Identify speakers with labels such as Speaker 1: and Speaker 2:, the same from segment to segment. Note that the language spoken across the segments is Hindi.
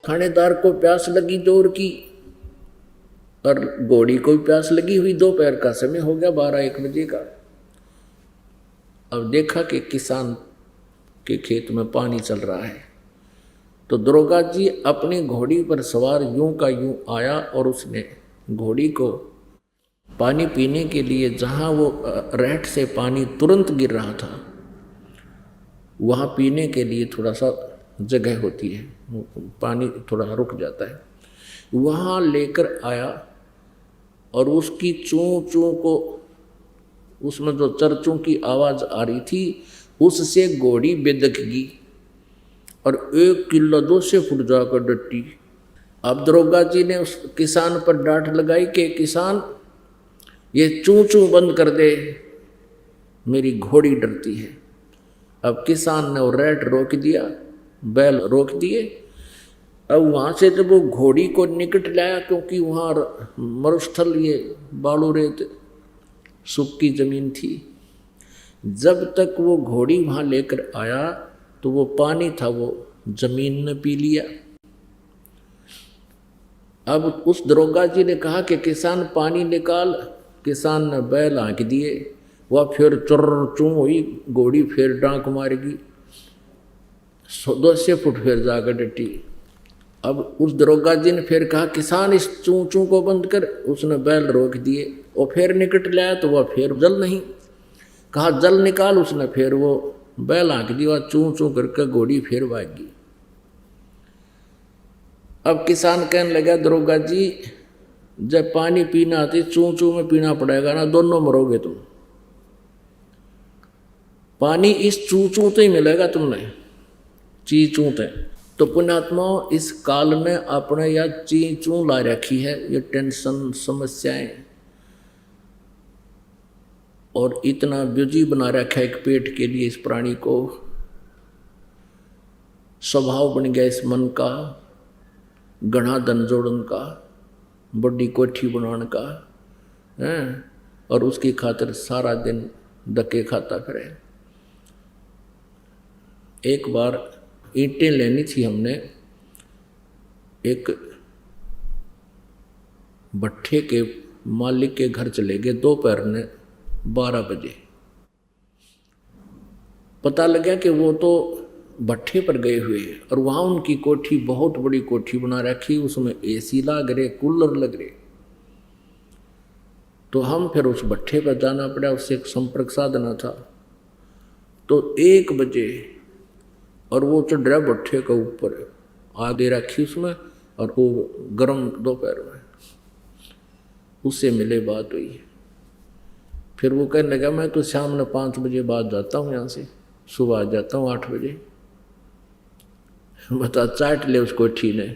Speaker 1: थानेदार को प्यास लगी जोर की और घोड़ी को भी प्यास लगी हुई। दोपहर का समय हो गया, 12-1 बजे का। अब देखा कि किसान के खेत में पानी चल रहा है, तो दरोगा जी अपनी घोड़ी पर सवार यूं का यूं आया और उसने घोड़ी को पानी पीने के लिए, जहाँ वो रहट से पानी तुरंत गिर रहा था, वहाँ पीने के लिए थोड़ा सा जगह होती है, पानी थोड़ा रुक जाता है, वहाँ लेकर आया और उसकी चूं चूं को, उसमें जो चरचों की आवाज़ आ रही थी, उससे घोड़ी बेदक गई और 1 किलो 200 फुट जाकर डटी। अब दरोगा जी ने उस किसान पर डांट लगाई कि किसान, ये चूं चूं बंद कर दे, मेरी घोड़ी डरती है। अब किसान ने वो रैट रोक दिया, बैल रोक दिए। अब वहाँ से जब वो घोड़ी को निकट लाया, क्योंकि वहाँ मरुस्थल, ये बालू रेत सूखी जमीन थी, जब तक वो घोड़ी वहाँ लेकर आया तो वो पानी था वो जमीन ने पी लिया। अब उस दरोगा जी ने कहा कि किसान पानी निकाल। किसान ने बैल हाँक दिए, वह फिर चुर चूं हुई, घोड़ी फिर डांक मारेगी, 200 फुट फिर जाकर डटी। अब उस दरोगा जी ने फिर कहा किसान इस चूं चूं को बंद कर। उसने बैल रोक दिए, वो फिर निकट लाया तो वह फिर जल नहीं। कहा जल निकाल, उसने फिर वो बैल हाँक दिया, चूं चूं करके घोड़ी फिर भागी। अब किसान कहने लगा दरोगा जी, जब पानी पीना आती चूं चूं में पीना पड़ेगा ना, दोनों मरोगे तुम। पानी इस चूं चूं तो ही मिलेगा तुमने, ची चूं ते। तो पुण्यात्मा, इस काल में आपने या ची चूं ला रखी है, ये टेंशन, समस्याएं, और इतना बिजी बना रखा है एक पेट के लिए इस प्राणी को। स्वभाव बन गया इस मन का, घना धन जोड़न का, बड़ी कोठी बनाने का है, और उसकी खातिर सारा दिन धक्के खाता फिरे। एक बार ईंटें लेनी थी हमने, एक भट्ठे के मालिक के घर चले गए दोपहर ने 12 बजे। पता लगा कि वो तो भट्ठे पर गए हुए हैं और वहाँ उनकी कोठी, बहुत बड़ी कोठी बना रखी, उसमें एसी लग रहे, कूलर लग रहे। तो हम फिर उस भट्ठे पर जाना पड़ा, उससे एक संपर्क साधना था। तो 1 बजे और वो चढ़ रहा भट्ठे के ऊपर, आग दे रखी उसमें, और वो गर्म दोपहर में, उससे मिले, बात हुई। फिर वो कहने लगा मैं तो शाम में 5 बजे बाद जाता हूँ यहाँ से, सुबह आ जाता हूँ 8 बजे। बता, चाट ले उस कोठी ने,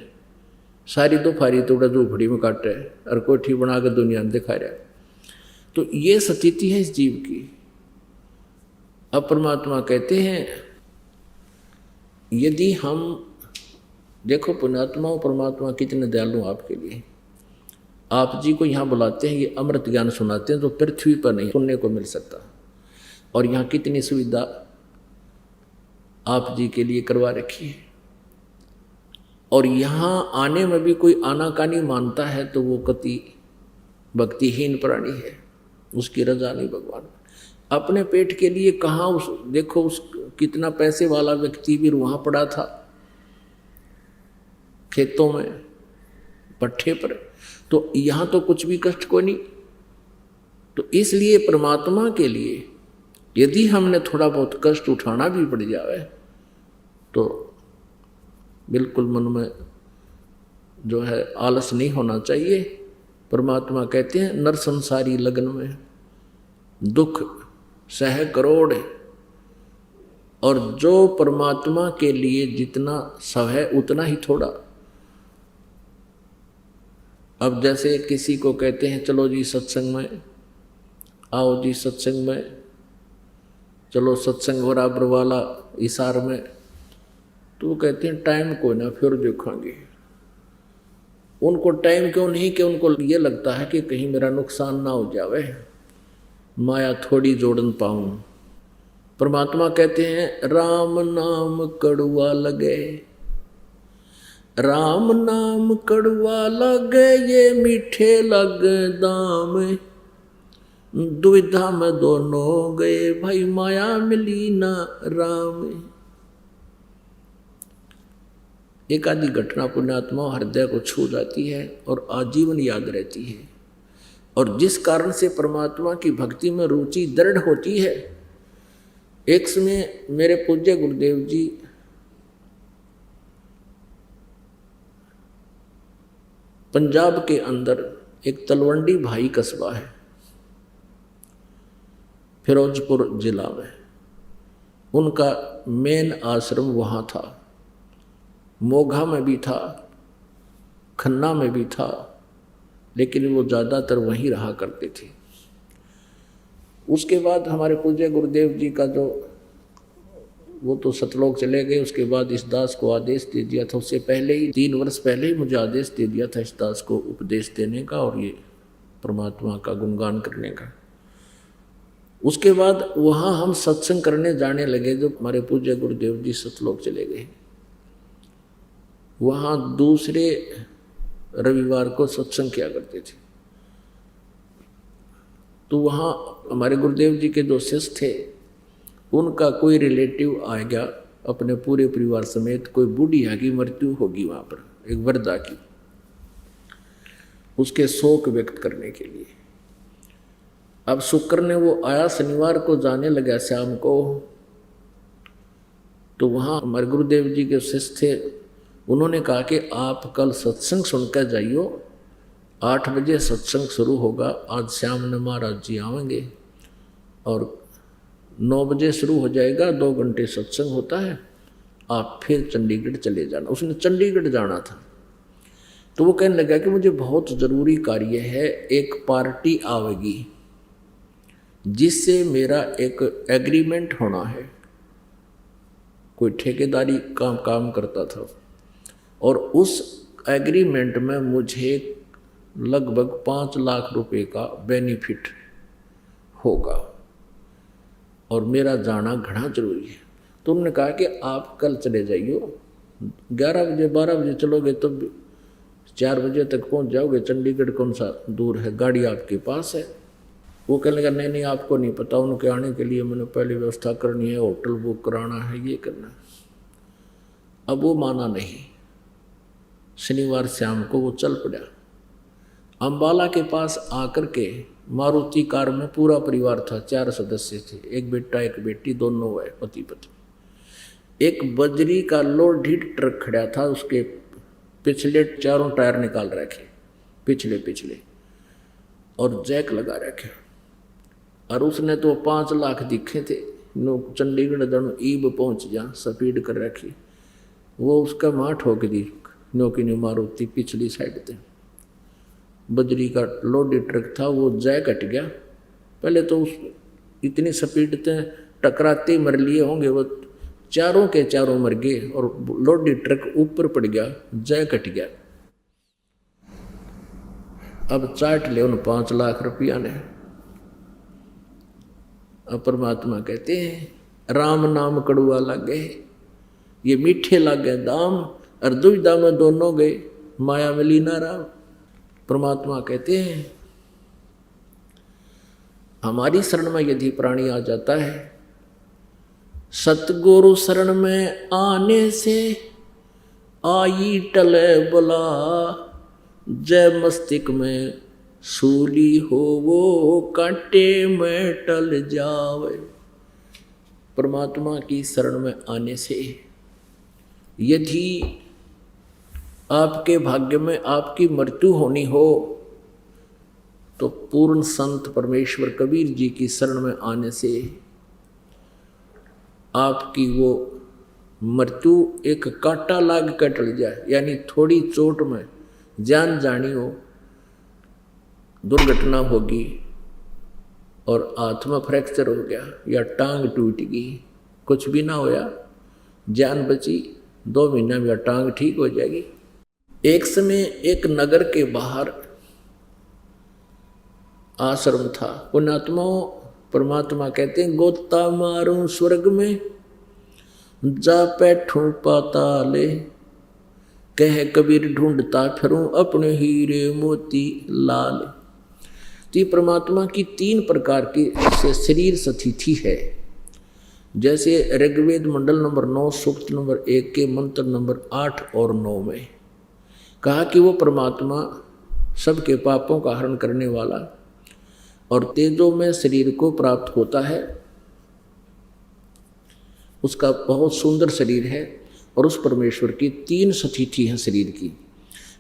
Speaker 1: सारी दोपहरी तोड़ा झोपड़ी में काट रहा है और कोठी बना कर दुनिया में दिखा रहा है। तो ये स्थिति है इस जीव की। अब परमात्मा कहते हैं, यदि हम देखो पुण्यात्मा, परमात्मा कितने दयालु आपके लिए। आप जी को यहाँ बुलाते हैं, ये अमृत ज्ञान सुनाते हैं जो पृथ्वी पर नहीं सुनने को मिल सकता, और यहाँ कितनी सुविधा आप जी के लिए करवा रखी है। और यहाँ आने में भी कोई आनाकानी मानता है तो वो कति भक्तिहीन प्राणी है, उसकी रजा नहीं भगवान। अपने पेट के लिए कहाँ उस, देखो उस कितना पैसे वाला व्यक्ति भी वहाँ पड़ा था खेतों में, पट्ठे पर, तो यहाँ तो कुछ भी कष्ट को नहीं। तो इसलिए परमात्मा के लिए यदि हमने थोड़ा बहुत कष्ट उठाना भी पड़ जाए तो बिल्कुल मन में जो है आलस नहीं होना चाहिए। परमात्मा कहते हैं, नर संसारी लगन में दुख सह करोड़, और जो परमात्मा के लिए जितना सह उतना ही थोड़ा। अब जैसे किसी को कहते हैं चलो जी सत्संग में आओ, जी सत्संग में चलो, सत्संग बराबर वाला इशार में, तो वो कहते हैं टाइम को ना फिर देखेंगे। उनको टाइम क्यों नहीं कि उनको ये लगता है कि कहीं मेरा नुकसान ना हो जावे, माया थोड़ी जोड़न पाऊं। परमात्मा कहते हैं राम नाम कड़ुआ लगे, राम नाम कड़वा लगे ये मीठे लगे दाम, दुविधा में दोनों गए भाई माया मिली ना राम। एक आदि घटना पुण्यात्मा हृदय को छू जाती है और आजीवन याद रहती है, और जिस कारण से परमात्मा की भक्ति में रुचि दृढ़ होती है। एक समय मेरे पूज्य गुरुदेव जी पंजाब के अंदर एक तलवंडी भाई कस्बा है, फिरोजपुर जिला में, उनका मेन आश्रम वहाँ था। मोघा में भी था, खन्ना में भी था, लेकिन वो ज़्यादातर वहीं रहा करते थे। उसके बाद हमारे पूज्य गुरुदेव जी का जो वो तो सतलोक चले गए, उसके बाद इस दास को आदेश दे दिया था। उससे पहले ही 3 वर्ष पहले ही मुझे आदेश दे दिया था इस दास को उपदेश देने का और ये परमात्मा का गुणगान करने का। उसके बाद वहाँ हम सत्संग करने जाने लगे। जब हमारे पूज्य गुरुदेव जी सतलोक चले गए, वहाँ दूसरे रविवार को सत्संग किया करते थे। तो वहाँ हमारे गुरुदेव जी के जो शिष्य थे, उनका कोई रिलेटिव आ गया अपने पूरे परिवार समेत। कोई बूढ़िया की मृत्यु होगी वहाँ पर, एक वृद्धा की, उसके शोक व्यक्त करने के लिए। अब शुक्र ने वो आया, शनिवार को जाने लगा शाम को। तो वहाँ हमारे गुरुदेव जी के शिष्य थे, उन्होंने कहा कि आप कल सत्संग सुनकर जाइयो, 8 बजे सत्संग शुरू होगा। आज शाम ने महाराज जी आवेंगे और 9 बजे शुरू हो जाएगा, 2 घंटे सत्संग होता है। आप फिर चंडीगढ़ चले जाना। उसने चंडीगढ़ जाना था। तो वो कहने लगा कि मुझे बहुत ज़रूरी कार्य है, एक पार्टी आवेगी जिससे मेरा एक एग्रीमेंट होना है। कोई ठेकेदारी काम करता था और उस एग्रीमेंट में मुझे लगभग 5 लाख रुपए का बेनिफिट होगा और मेरा जाना घना जरूरी है। तो उन्होंने कहा कि आप कल चले जाइए, 11 बजे 12 बजे चलोगे तो 4 बजे तक पहुंच जाओगे। चंडीगढ़ कौन सा दूर है, गाड़ी आपके पास है। वो कहने लगा नहीं आपको नहीं पता, उनके आने के लिए मैंने पहले व्यवस्था करनी है, होटल बुक कराना है, ये करना है। अब वो माना नहीं। शनिवार शाम को वो चल पड़ा। अम्बाला के पास आकर के मारुति कार में पूरा परिवार था, 4 सदस्य थे, एक बेटा एक बेटी, दोनों है पति पत्नी। एक बजरी का लोड ट्रक खड़ा था, उसके पिछले 4 टायर निकाल रखे, पिछले और जैक लगा रखे। और उसने तो 5 लाख दिखे थे। नो चंडीगढ़ दन ईब पहुंच जा, स्पीड कर रखी। वो उसका माँ ठोक दी, न्योकी ने मारुति पिछली साइड थे। बजरी का लोडेड ट्रक था, वो जैक हट गया। पहले तो उस इतनी स्पीड से टकराते मर लिए होंगे, वो चारों के चारों मर गए और लोडेड ट्रक ऊपर पड़ गया, जैक हट गया। अब चाट ले उन 5 लाख रुपया ने। अब परमात्मा कहते हैं राम नाम कड़ुआ लागे, ये मीठे लागे दाम, और दुविधा में दोनों गए माया मिली ना राम। परमात्मा कहते हैं हमारी शरण में यदि प्राणी आ जाता है, सतगुरु शरण में आने से आई टले बुला, जय मस्तिष्क में सूली हो वो कांटे में टल जावे। परमात्मा की शरण में आने से यदि आपके भाग्य में आपकी मृत्यु होनी हो, तो पूर्ण संत परमेश्वर कबीर जी की शरण में आने से आपकी वो मृत्यु एक कांटा लाग कर टल जाए। यानी थोड़ी चोट में जान जानी हो, दुर्घटना होगी और हाथ में फ्रैक्चर हो गया या टांग टूट गई, कुछ भी ना होया, जान बची, 2 महीना में टांग ठीक हो जाएगी। एक समय एक नगर के बाहर आश्रम था। पुण्यात्माओं, परमात्मा कहते हैं गोता मारूं स्वर्ग में, जा बैठूं पाताले, कह कबीर ढूंढता फिरूं अपने हीरे मोती लाल। तो ये परमात्मा की 3 प्रकार की शरीर स्थिति है। जैसे ऋग्वेद मंडल नंबर 9 सूक्त नंबर 1 के मंत्र नंबर 8 और 9 में कहा कि वो परमात्मा सबके पापों का हरण करने वाला और तेजो में शरीर को प्राप्त होता है। उसका बहुत सुंदर शरीर है और उस परमेश्वर की 3 स्थिति है शरीर की।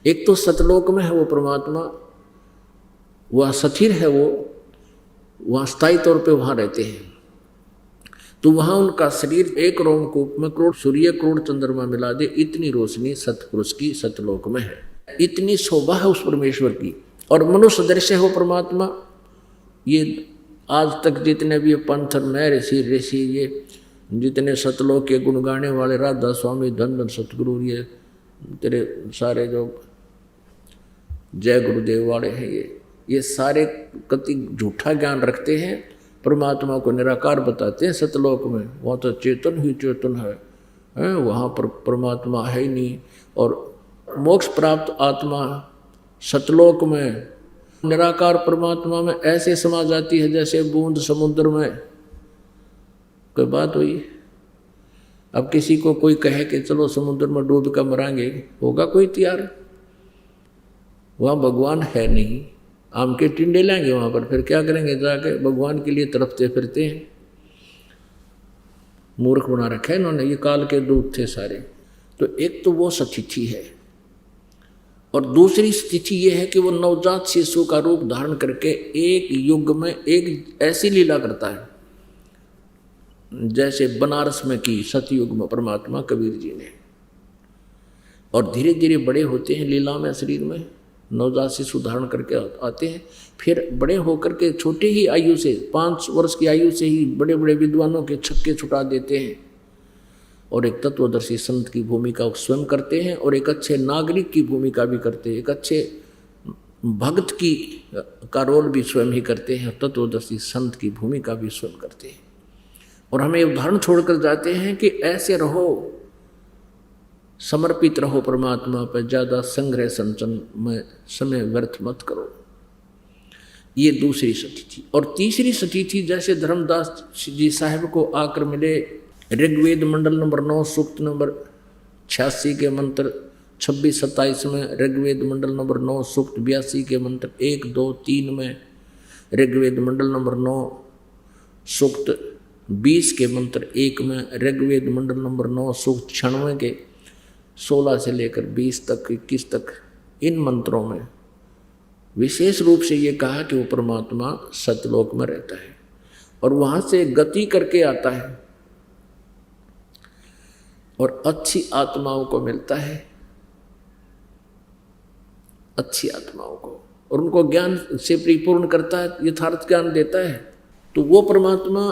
Speaker 1: एक तो सतलोक में है वो परमात्मा, वह स्थिर है, वो वहाँ स्थायी तौर पे वहाँ रहते हैं। तो वहाँ उनका शरीर 1 रोमकूप में करोड़ सूर्य करोड़ चंद्रमा मिला दे इतनी रोशनी सतपुरुष की सतलोक में है। इतनी शोभा है उस परमेश्वर की। और मनुष्य दृश्य है वो परमात्मा। ये आज तक जितने भी पंथ में ऋषि ये जितने सतलोक के गुण गाने वाले राधा स्वामी धन धन सतगुरु ये तेरे सारे जो जय गुरुदेव वाले हैं ये सारे कति झूठा ज्ञान रखते हैं। परमात्मा को निराकार बताते हैं सतलोक में, वहाँ तो चेतन ही चेतन है, वहाँ पर परमात्मा है ही नहीं। और मोक्ष प्राप्त आत्मा सतलोक में निराकार परमात्मा में ऐसे समा जाती है जैसे बूंद समुद्र में। कोई बात हुई? अब किसी को कोई कहे कि चलो समुद्र में डूब कर मरांगे, होगा कोई तैयार? वहाँ भगवान है नहीं, आम के टिंडे लेंगे वहाँ पर, फिर क्या करेंगे जाके? भगवान के लिए तड़पते फिरते हैं। मूर्ख बना रखा है इन्होंने, ये काल के दूत थे सारे। तो एक तो वो स्थिति है और दूसरी स्थिति ये है कि वो नवजात शिशु का रूप धारण करके एक युग में एक ऐसी लीला करता है जैसे बनारस में की सतयुग में परमात्मा कबीर जी ने। और धीरे धीरे बड़े होते हैं लीला में, शरीर में नवजात शिशु धारण करके आते हैं। फिर बड़े होकर के छोटे ही आयु से 5 वर्ष की आयु से ही बड़े बड़े विद्वानों के छक्के छुटा देते हैं और एक तत्वदर्शी संत की भूमिका स्वयं करते हैं और एक अच्छे नागरिक की भूमिका भी करते हैं, एक अच्छे भक्त की का रोल भी स्वयं ही करते हैं, तत्वदर्शी संत की भूमिका भी स्वयं करते हैं। और हमें उदाहरण छोड़कर जाते हैं कि ऐसे रहो, समर्पित रहो परमात्मा पर, ज़्यादा संग्रह संचन में समय व्यर्थ मत करो। ये दूसरी स्थिति। और तीसरी स्थिति जैसे धर्मदास जी साहब को आकर मिले ऋग्वेद मंडल नंबर 9 सूक्त नंबर 86 के मंत्र 26-27 में, ऋग्वेद मंडल नंबर 9 सूक्त 82 के मंत्र 1, 2, 3 में, ऋग्वेद मंडल नंबर 9 सूक्त 20 के मंत्र 1 में, ऋग्वेद मंडल नंबर 9 सूक्त 96 के 16 से लेकर 20 तक 21 तक, इन मंत्रों में विशेष रूप से ये कहा कि वो परमात्मा सतलोक में रहता है और वहाँ से गति करके आता है और अच्छी आत्माओं को मिलता है, अच्छी आत्माओं को, और उनको ज्ञान से परिपूर्ण करता है, यथार्थ ज्ञान देता है। तो वो परमात्मा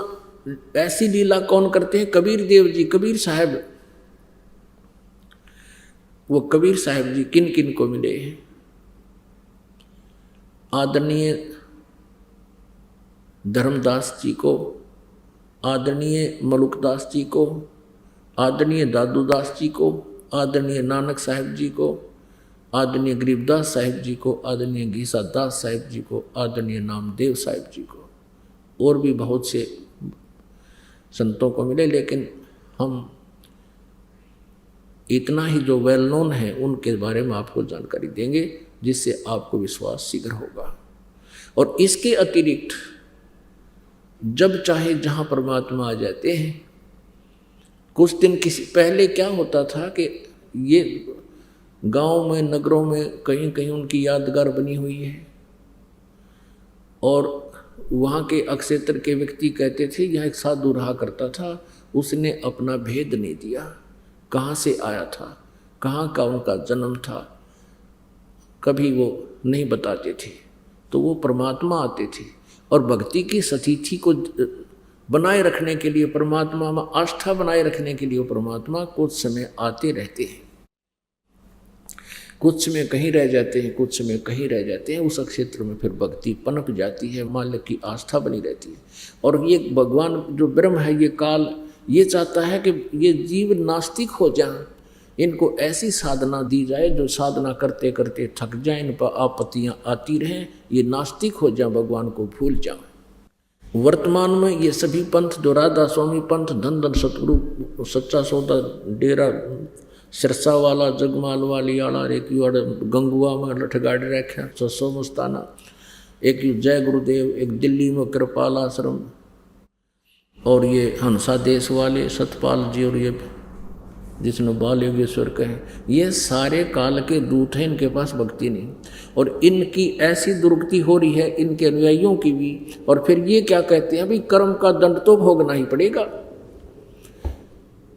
Speaker 1: ऐसी लीला कौन करते हैं? कबीर देव जी, कबीर साहब। वो कबीर साहब जी किन किन को मिले हैं? आदरणीय धर्मदास जी को, आदरणीय मलुकदास जी को, आदरणीय दादूदास जी को, आदरणीय नानक साहिब जी को, आदरणीय गरीबदास साहिब जी को, आदरणीय घीसादास साहिब जी को, आदरणीय नामदेव साहिब जी को, और भी बहुत से संतों को मिले। लेकिन हम इतना ही जो वेल नोन है उनके बारे में आपको जानकारी देंगे जिससे आपको विश्वास शीघ्र होगा। और इसके अतिरिक्त जब चाहे जहाँ परमात्मा आ जाते हैं। कुछ दिन किसी पहले क्या होता था कि ये गांव में नगरों में कहीं कहीं उनकी यादगार बनी हुई है और वहाँ के अक्षेत्र के व्यक्ति कहते थे यह एक साधु रहा करता था, उसने अपना भेद नहीं दिया, कहाँ से आया था, कहाँ का उनका जन्म था, कभी वो नहीं बताते थे। तो वो परमात्मा आते थे और भक्ति की स्थिति को बनाए रखने के लिए, परमात्मा में आस्था बनाए रखने के लिए परमात्मा कुछ समय आते रहते हैं, कुछ समय कहीं रह जाते हैं, कुछ समय कहीं रह जाते हैं। उस क्षेत्र में फिर भक्ति पनप जाती है, मालिक की आस्था बनी रहती है। और ये भगवान जो ब्रह्म है, ये काल ये चाहता है कि ये जीव नास्तिक हो जाए, इनको ऐसी साधना दी जाए जो साधना करते करते थक जाए, इन पर आपत्तियां आती रहें, ये नास्तिक हो जाए, भगवान को भूल जाए। वर्तमान में ये सभी पंथ जो राधा स्वामी पंथ, धन धन सतगुरु सच्चा सौदा डेरा सिरसा वाला, जगमाल वाली आला, एक गंगुआ में लठगाड़ी रखे 600 मस्ताना, एक जय गुरुदेव, एक दिल्ली में कृपाल आश्रम, और ये हंसा देश वाले सतपाल जी, और ये जिसने बाल योगेश्वर कहे, ये सारे काल के दूत हैं, इनके पास भक्ति नहीं। और इनकी ऐसी दुर्गति हो रही है, इनके अनुयायियों की भी। और फिर ये क्या कहते हैं, भाई कर्म का दंड तो भोगना ही पड़ेगा।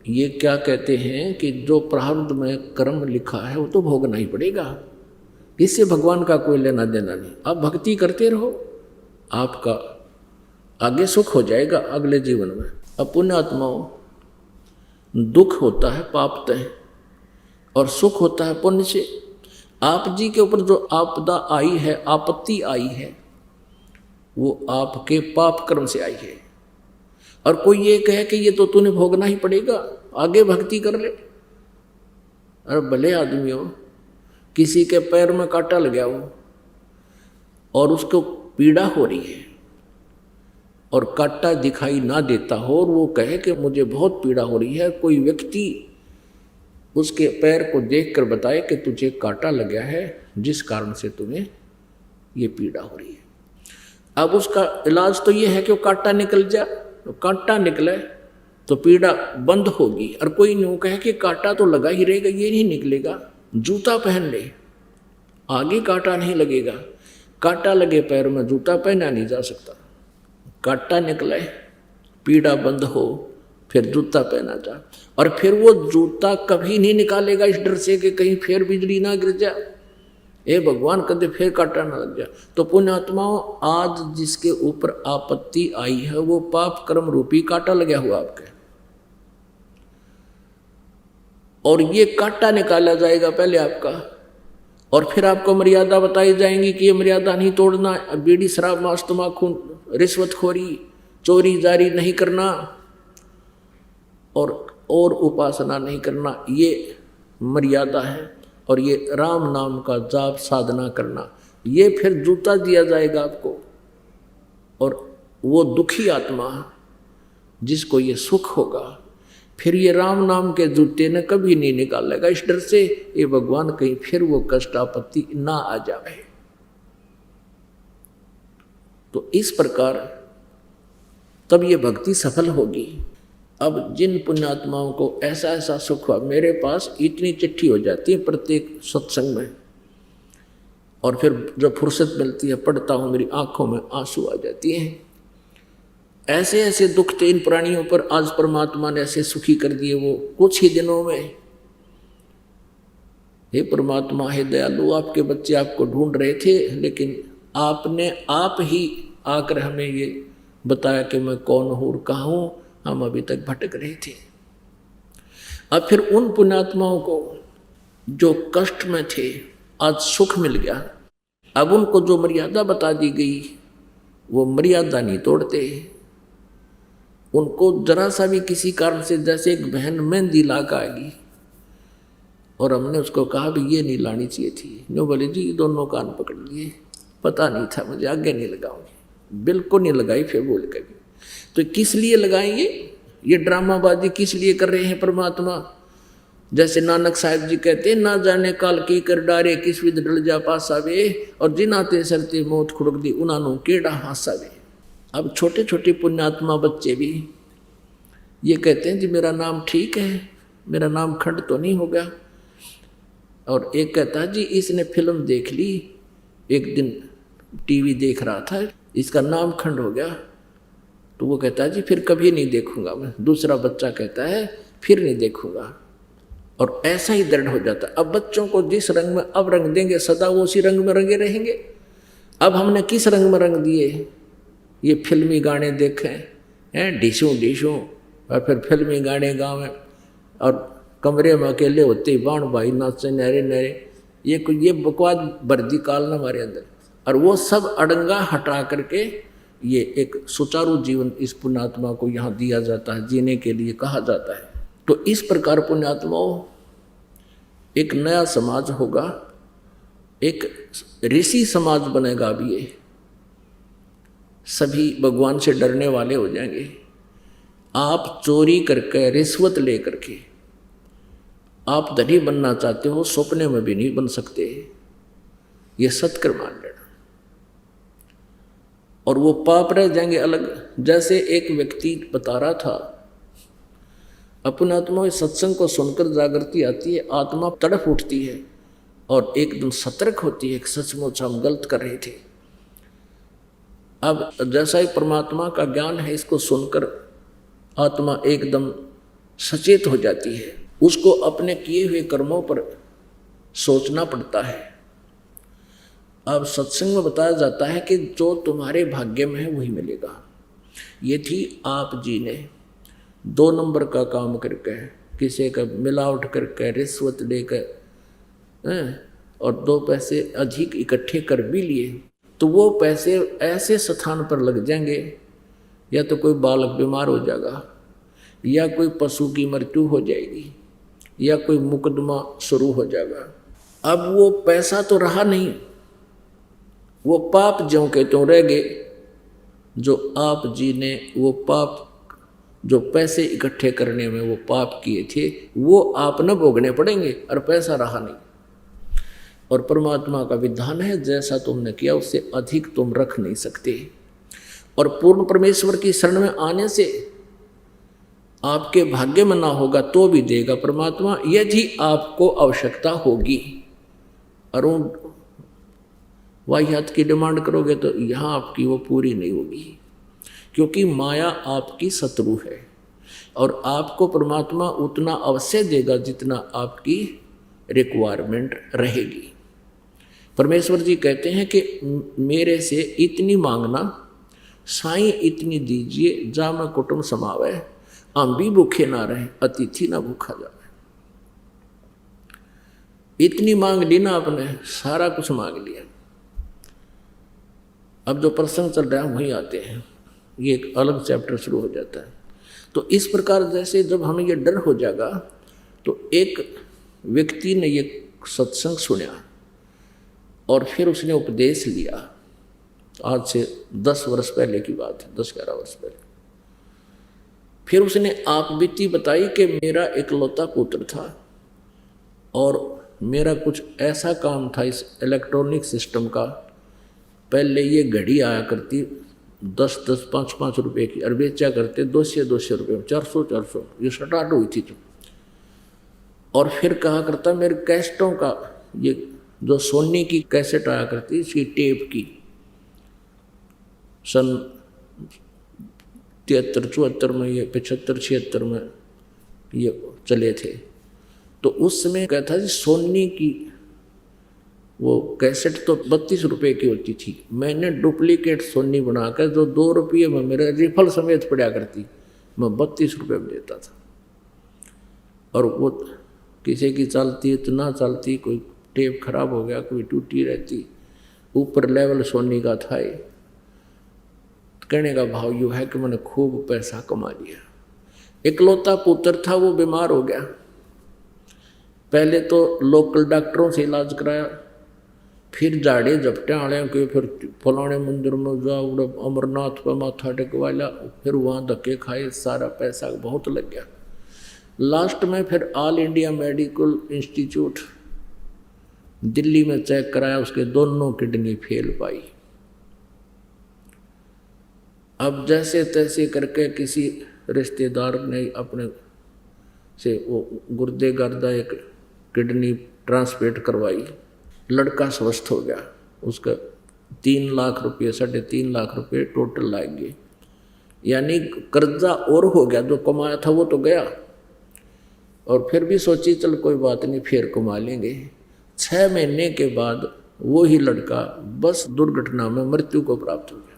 Speaker 1: ये क्या कहते हैं कि जो प्रारब्ध में कर्म लिखा है वो तो भोगना ही पड़ेगा, इससे भगवान का कोई लेना देना नहीं। आप भक्ति करते रहो, आपका आगे सुख हो जाएगा अगले जीवन में। अब पुण्यात्माओं, दुख होता है पाप तय और सुख होता है पुण्य से। आप जी के ऊपर जो आपदा आई है, आपत्ति आई है, वो आपके पाप कर्म से आई है। और कोई ये कहे कि ये तो तूने भोगना ही पड़ेगा, आगे भक्ति कर ले। अरे भले आदमी हो, किसी के पैर में कांटा लग गया हो और उसको पीड़ा हो रही है और कांटा दिखाई ना देता हो, और वो कहे कि मुझे बहुत पीड़ा हो रही है, कोई व्यक्ति उसके पैर को देखकर बताए कि तुझे कांटा लग गया है, जिस कारण से तुम्हें ये पीड़ा हो रही है। अब उसका इलाज तो ये है कि वो कांटा निकल जाए, तो कांटा निकले तो पीड़ा बंद होगी। और कोई यूँ कहे कि कांटा तो लगा ही रहेगा, ये नहीं निकलेगा, जूता पहन ले, आगे कांटा नहीं लगेगा। कांटा लगे पैर में जूता पहना नहीं जा सकता। कांटा निकले, पीड़ा बंद हो, फिर जूता पहना जा। और फिर वो जूता कभी नहीं निकालेगा इस डर से कि कहीं फिर बिजली ना गिर जाए, ए भगवान कदे फिर कांटा ना लग जाए। तो पुण्यात्माओं, आज जिसके ऊपर आपत्ति आई है वो पाप कर्म रूपी कांटा लगा हुआ आपके, और ये कांटा निकाला जाएगा पहले आपका, और फिर आपको मर्यादा बताई जाएंगी कि ये मर्यादा नहीं तोड़ना, बीड़ी शराब मांस तम्बाकू रिश्वतखोरी चोरी जारी नहीं करना, और उपासना नहीं करना, ये मर्यादा है। और ये राम नाम का जाप साधना करना, ये फिर जूता दिया जाएगा आपको। और वो दुखी आत्मा जिसको ये सुख होगा, फिर ये राम नाम के जूते ने कभी नहीं निकालेगा इस डर से ये भगवान कहीं फिर वो कष्ट आपत्ति ना आ जाए। तो इस प्रकार तब ये भक्ति सफल होगी। अब जिन पुण्यात्माओं को ऐसा ऐसा सुख हुआ, मेरे पास इतनी चिट्ठी हो जाती है प्रत्येक सत्संग में, और फिर जब फुर्सत मिलती है पढ़ता हूँ, मेरी आंखों में आंसू आ जाती हैं। ऐसे ऐसे दुख थे इन प्राणियों पर, आज परमात्मा ने ऐसे सुखी कर दिए वो कुछ ही दिनों में। हे परमात्मा, हे दयालु, आपके बच्चे आपको ढूंढ रहे थे, लेकिन आपने आप ही आकर हमें ये बताया कि मैं कौन हूँ और कहाँ हूँ। हम अभी तक भटक रहे थे। अब फिर उन पुण्यात्माओं को जो कष्ट में थे आज सुख मिल गया। अब उनको जो मर्यादा बता दी गई वो मर्यादा नहीं तोड़ते। उनको जरा सा भी किसी कारण से, जैसे एक बहन मेहंदी ला कर आएगी और हमने उसको कहा भी ये नहीं लानी चाहिए थी, नो बोले जी दोनों कान पकड़ लिए, पता नहीं था मुझे, आगे नहीं लगाऊंगी, बिल्कुल नहीं लगाई। फिर बोल कभी तो किस लिए लगाएंगे, ये ड्रामाबाजी किस लिए कर रहे हैं परमात्मा। जैसे नानक साहिब जी कहते हैं, ना जाने काल की कर डारे किस विध डल जा पासा वे, और जिनाते सरते मौत खुड़क दी उन्होंने केड़ा हासा वे। अब छोटे छोटे पुण्यात्मा बच्चे भी ये कहते हैं जी मेरा नाम ठीक है, मेरा नाम खंड तो नहीं होगा। और एक कहता है जी इसने फिल्म देख ली, एक दिन टीवी देख रहा था, इसका नाम खंड हो गया, तो वो कहता है जी फिर कभी नहीं देखूंगा मैं। दूसरा बच्चा कहता है फिर नहीं देखूंगा, और ऐसा ही दृढ़ हो जाता है। अब बच्चों को जिस रंग में अब रंग देंगे सदा वो उसी रंग में रंगे रहेंगे। अब हमने किस रंग में रंग दिए, ये फिल्मी गाने देखे हैं ढीशों ढीशों, और फिर फिल्मी गाने गावे, और कमरे में अकेले होते ही बाण भाई नाचे नहरे नहरे, ये बकवाद बर्दी काल ना हमारे अंदर। और वो सब अड़ंगा हटा करके ये एक सुचारू जीवन इस पुण्यात्मा को यहाँ दिया जाता है, जीने के लिए कहा जाता है। तो इस प्रकार पुण्यात्माओं एक नया समाज होगा, एक ऋषि समाज बनेगा। अब ये सभी भगवान से डरने वाले हो जाएंगे। आप चोरी करके, रिश्वत ले करके आप धनी बनना चाहते हो, सपने में भी नहीं बन सकते। ये सत्कर्म मान लेना। और वो पाप रह जाएंगे अलग। जैसे एक व्यक्ति बता रहा था, अपने आत्मा में सत्संग को सुनकर जागृति आती है, आत्मा तड़प उठती है और एकदम सतर्क होती है कि सचमुच हम गलत कर रहे थे। अब जैसा ही परमात्मा का ज्ञान है, इसको सुनकर आत्मा एकदम सचेत हो जाती है। उसको अपने किए हुए कर्मों पर सोचना पड़ता है। अब सत्संग में बताया जाता है कि जो तुम्हारे भाग्य में है वही मिलेगा। ये थी आप जी ने 2 नंबर का काम करके, किसी का मिलावट करके, रिश्वत लेकर और 2 पैसे अधिक इकट्ठे कर भी लिए, तो वो पैसे ऐसे स्थान पर लग जाएंगे, या तो कोई बालक बीमार हो जाएगा, या कोई पशु की मृत्यु हो जाएगी, या कोई मुकदमा शुरू हो जाएगा। अब वो पैसा तो रहा नहीं, वो पाप ज्यों के त्यों रह गए। जो आप जी ने वो पाप, जो पैसे इकट्ठे करने में वो पाप किए थे, वो आप न भोगने पड़ेंगे और पैसा रहा नहीं। और परमात्मा का विधान है, जैसा तुमने किया उससे अधिक तुम रख नहीं सकते। और पूर्ण परमेश्वर की शरण में आने से आपके भाग्य में ना होगा तो भी देगा परमात्मा, यदि आपको आवश्यकता होगी। और वाह्यात की डिमांड करोगे तो यहाँ आपकी वो पूरी नहीं होगी, क्योंकि माया आपकी शत्रु है। और आपको परमात्मा उतना अवश्य देगा जितना आपकी रिक्वायरमेंट रहेगी। परमेश्वर जी कहते हैं कि मेरे से इतनी मांगना, साईं इतनी दीजिए, जा मैं कुटुंब समावे, हम भी भूखे ना रहे, अतिथि ना भूखा जाए। इतनी मांग ली ना आपने, सारा कुछ मांग लिया। अब जो प्रसंग चल रहा है वहीं आते हैं, ये एक अलग चैप्टर शुरू हो जाता है। तो इस प्रकार जैसे जब हमें ये डर हो जाएगा, तो एक व्यक्ति ने ये सत्संग सुना और फिर उसने उपदेश लिया। आज से 10 वर्ष पहले की बात है, 10-11 वर्ष पहले। फिर उसने आप बीती बताई कि मेरा इकलौता पुत्र था और मेरा कुछ ऐसा काम था इस इलेक्ट्रॉनिक सिस्टम का। पहले ये घड़ी आया करती 10-10, 5-5 रुपए की, और बेचा करते 200-200 रुपये में, 400-400, ये स्टार्ट हुई थी जो। और फिर कहा करता मेरे कैसेटों का, ये जो सोनी की कैसेट आया करती इसकी टेप की, सन 73-74 में, ये 75-76 में ये चले थे। तो उस समय कहता जी सोनी की वो कैसेट तो 32 रुपये की होती थी। मैंने डुप्लीकेट सोनी बनाकर जो 2 रुपये में मेरे रिफल समेत पड़ा करती, मैं 32 रुपये में देता था। और वो किसी की चलती तो ना चलती, कोई टेप खराब हो गया, कोई टूटी रहती, ऊपर लेवल सोनी का था। कहने का भाव यूँ है कि मैंने खूब पैसा कमा लिया। इकलौता पुत्र था, वो बीमार हो गया। पहले तो लोकल डॉक्टरों से इलाज कराया, फिर झाड़े झपटे आड़े के, फिर फलाने मंदिर में जाओ, अमरनाथ पर माथा टेकवा लिया, फिर वहाँ धक्के खाए, सारा पैसा बहुत लग गया। लास्ट में फिर all India medical institute Delhi में चेक कराया, उसके दोनों किडनी फेल पाई। अब जैसे तैसे करके किसी रिश्तेदार ने अपने से वो गुर्दे गर्दा एक किडनी ट्रांसप्लांट करवाई, लड़का स्वस्थ हो गया। उसका 3 लाख रुपये, 3.5 लाख रुपये टोटल लाएंगे, यानी कर्जा और हो गया। जो कमाया था वो तो गया, और फिर भी सोची चल कोई बात नहीं, फिर कमा लेंगे। 6 महीने के बाद वो ही लड़का बस दुर्घटना में मृत्यु को प्राप्त हो गया।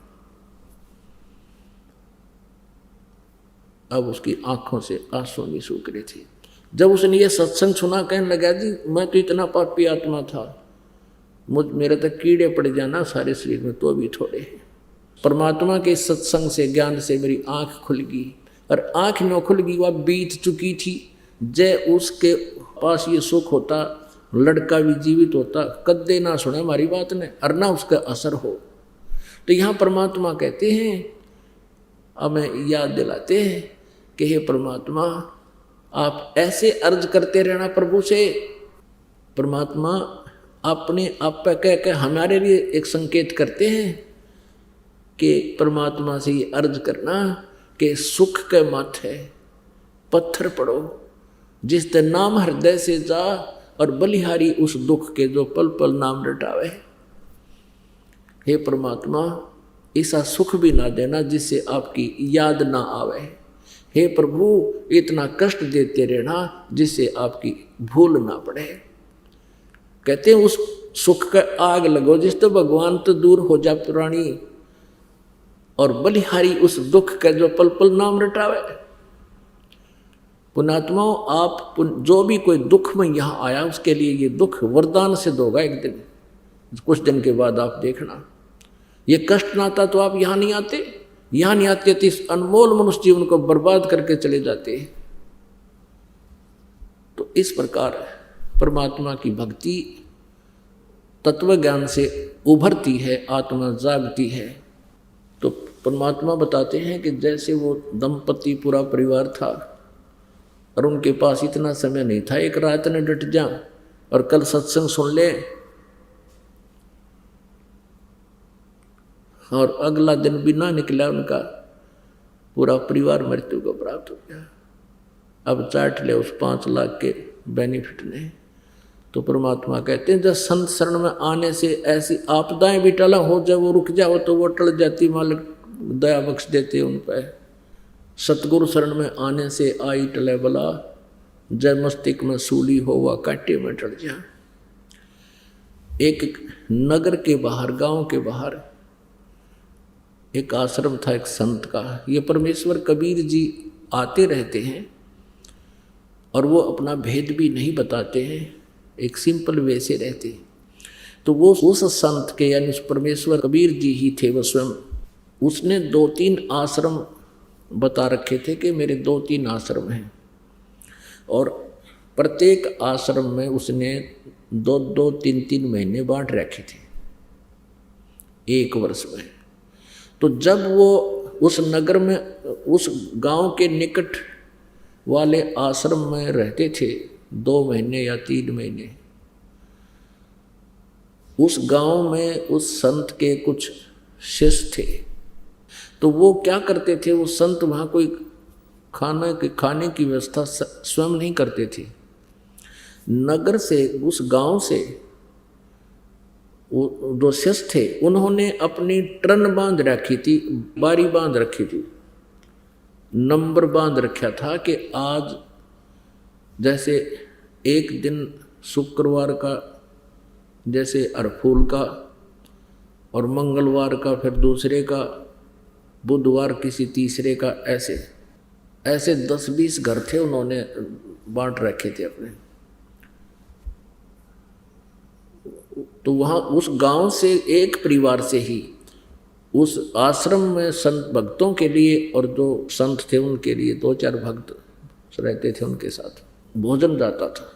Speaker 1: अब उसकी आंखों से आंसू नहीं सूख रही थी। जब उसने ये सत्संग सुना, कहने लगा जी मैं तो इतना पापी आत्मा था, मेरे तक कीड़े पड़ जाना सारे शरीर में, तो भी थोड़े हैं। परमात्मा के सत्संग से, ज्ञान से मेरी आंख खुल गई, और आंख न खुल गई, वह बीत चुकी थी। जय उसके पास ये सुख होता लड़का भी जीवित होता, कद्दे ना सुने हमारी बात ने, और ना उसका असर हो। तो यहाँ परमात्मा कहते हैं, हमें याद दिलाते हैं कि हे परमात्मा, आप ऐसे अर्ज करते रहना प्रभु से। परमात्मा अपने आप पे कह के हमारे लिए एक संकेत करते हैं कि परमात्मा से ये अर्ज करना कि सुख के माथे पत्थर पड़ो, जिस ते नाम हृदय से जा, और बलिहारी उस दुख के जो पल पल नाम रटावे। हे परमात्मा, ऐसा सुख भी ना देना जिससे आपकी याद ना आवे। हे प्रभु, इतना कष्ट देते रहना जिससे आपकी भूल ना पड़े। कहते हैं उस सुख का आग लगो जिस तो भगवान तो दूर हो जा पुरानी, और बलिहारी उस दुख का जो पल पल नाम रटावे। पुण्यात्माओं, आप जो भी कोई दुख में यहाँ आया उसके लिए ये दुख वरदान से दोगा एक दिन, कुछ दिन के बाद आप देखना। ये कष्ट ना आता तो आप यहाँ नहीं आते, यहाँ नहीं आते तो इस अनमोल मनुष्य जीवन को बर्बाद करके चले जाते। तो इस प्रकार परमात्मा की भक्ति तत्व ज्ञान से उभरती है, आत्मा जागती है। तो परमात्मा बताते हैं कि जैसे वो दंपति पूरा परिवार था और उनके पास इतना समय नहीं था एक रात ने डट जा और कल सत्संग सुन ले और अगला दिन भी ना निकला, उनका पूरा परिवार मृत्यु को प्राप्त हो गया। अब चाट ले उस 5 लाख के बेनिफिट ने। तो परमात्मा कहते हैं जब संत शरण में आने से ऐसी आपदाएं भी टला हो जाए, वो रुक जाओ तो वो टल जाती, मालिक दया बख्श देते उन पर। सतगुरु शरण में आने से आई टले बला, जय मस्तिष्क में सूली हो वह कांटे में टल जा। एक नगर के बाहर, गांव के बाहर एक आश्रम था एक संत का। ये परमेश्वर कबीर जी आते रहते हैं और वो अपना भेद भी नहीं बताते हैं, एक सिंपल वे से रहते हैं। तो वो उस संत के यानी उस परमेश्वर कबीर जी ही थे वो स्वयं। उसने 2-3 आश्रम बता रखे थे कि मेरे 2-3 आश्रम हैं, और प्रत्येक आश्रम में उसने 2-2, 3-3 महीने बांट रखे थे एक वर्ष में। तो जब वो उस नगर में उस गांव के निकट वाले आश्रम में रहते थे 2 महीने या 3 महीने, उस गांव में उस संत के कुछ शिष्य थे। तो वो क्या करते थे, वो संत वहाँ कोई खाने की व्यवस्था स्वयं नहीं करते थे। नगर से, उस गांव से वो जो शिष्य थे उन्होंने अपनी ट्रन बांध रखी थी, बारी बांध रखी थी, नंबर बांध रखा था कि आज जैसे एक दिन शुक्रवार का जैसे अरफूल का, और मंगलवार का फिर दूसरे का, बुधवार किसी तीसरे का, ऐसे 10-20 घर थे उन्होंने बांट रखे थे अपने। तो वहाँ उस गांव से एक परिवार से ही उस आश्रम में संत भक्तों के लिए और जो संत थे उनके लिए 2-4 भक्त रहते थे, उनके साथ भोजन जाता था।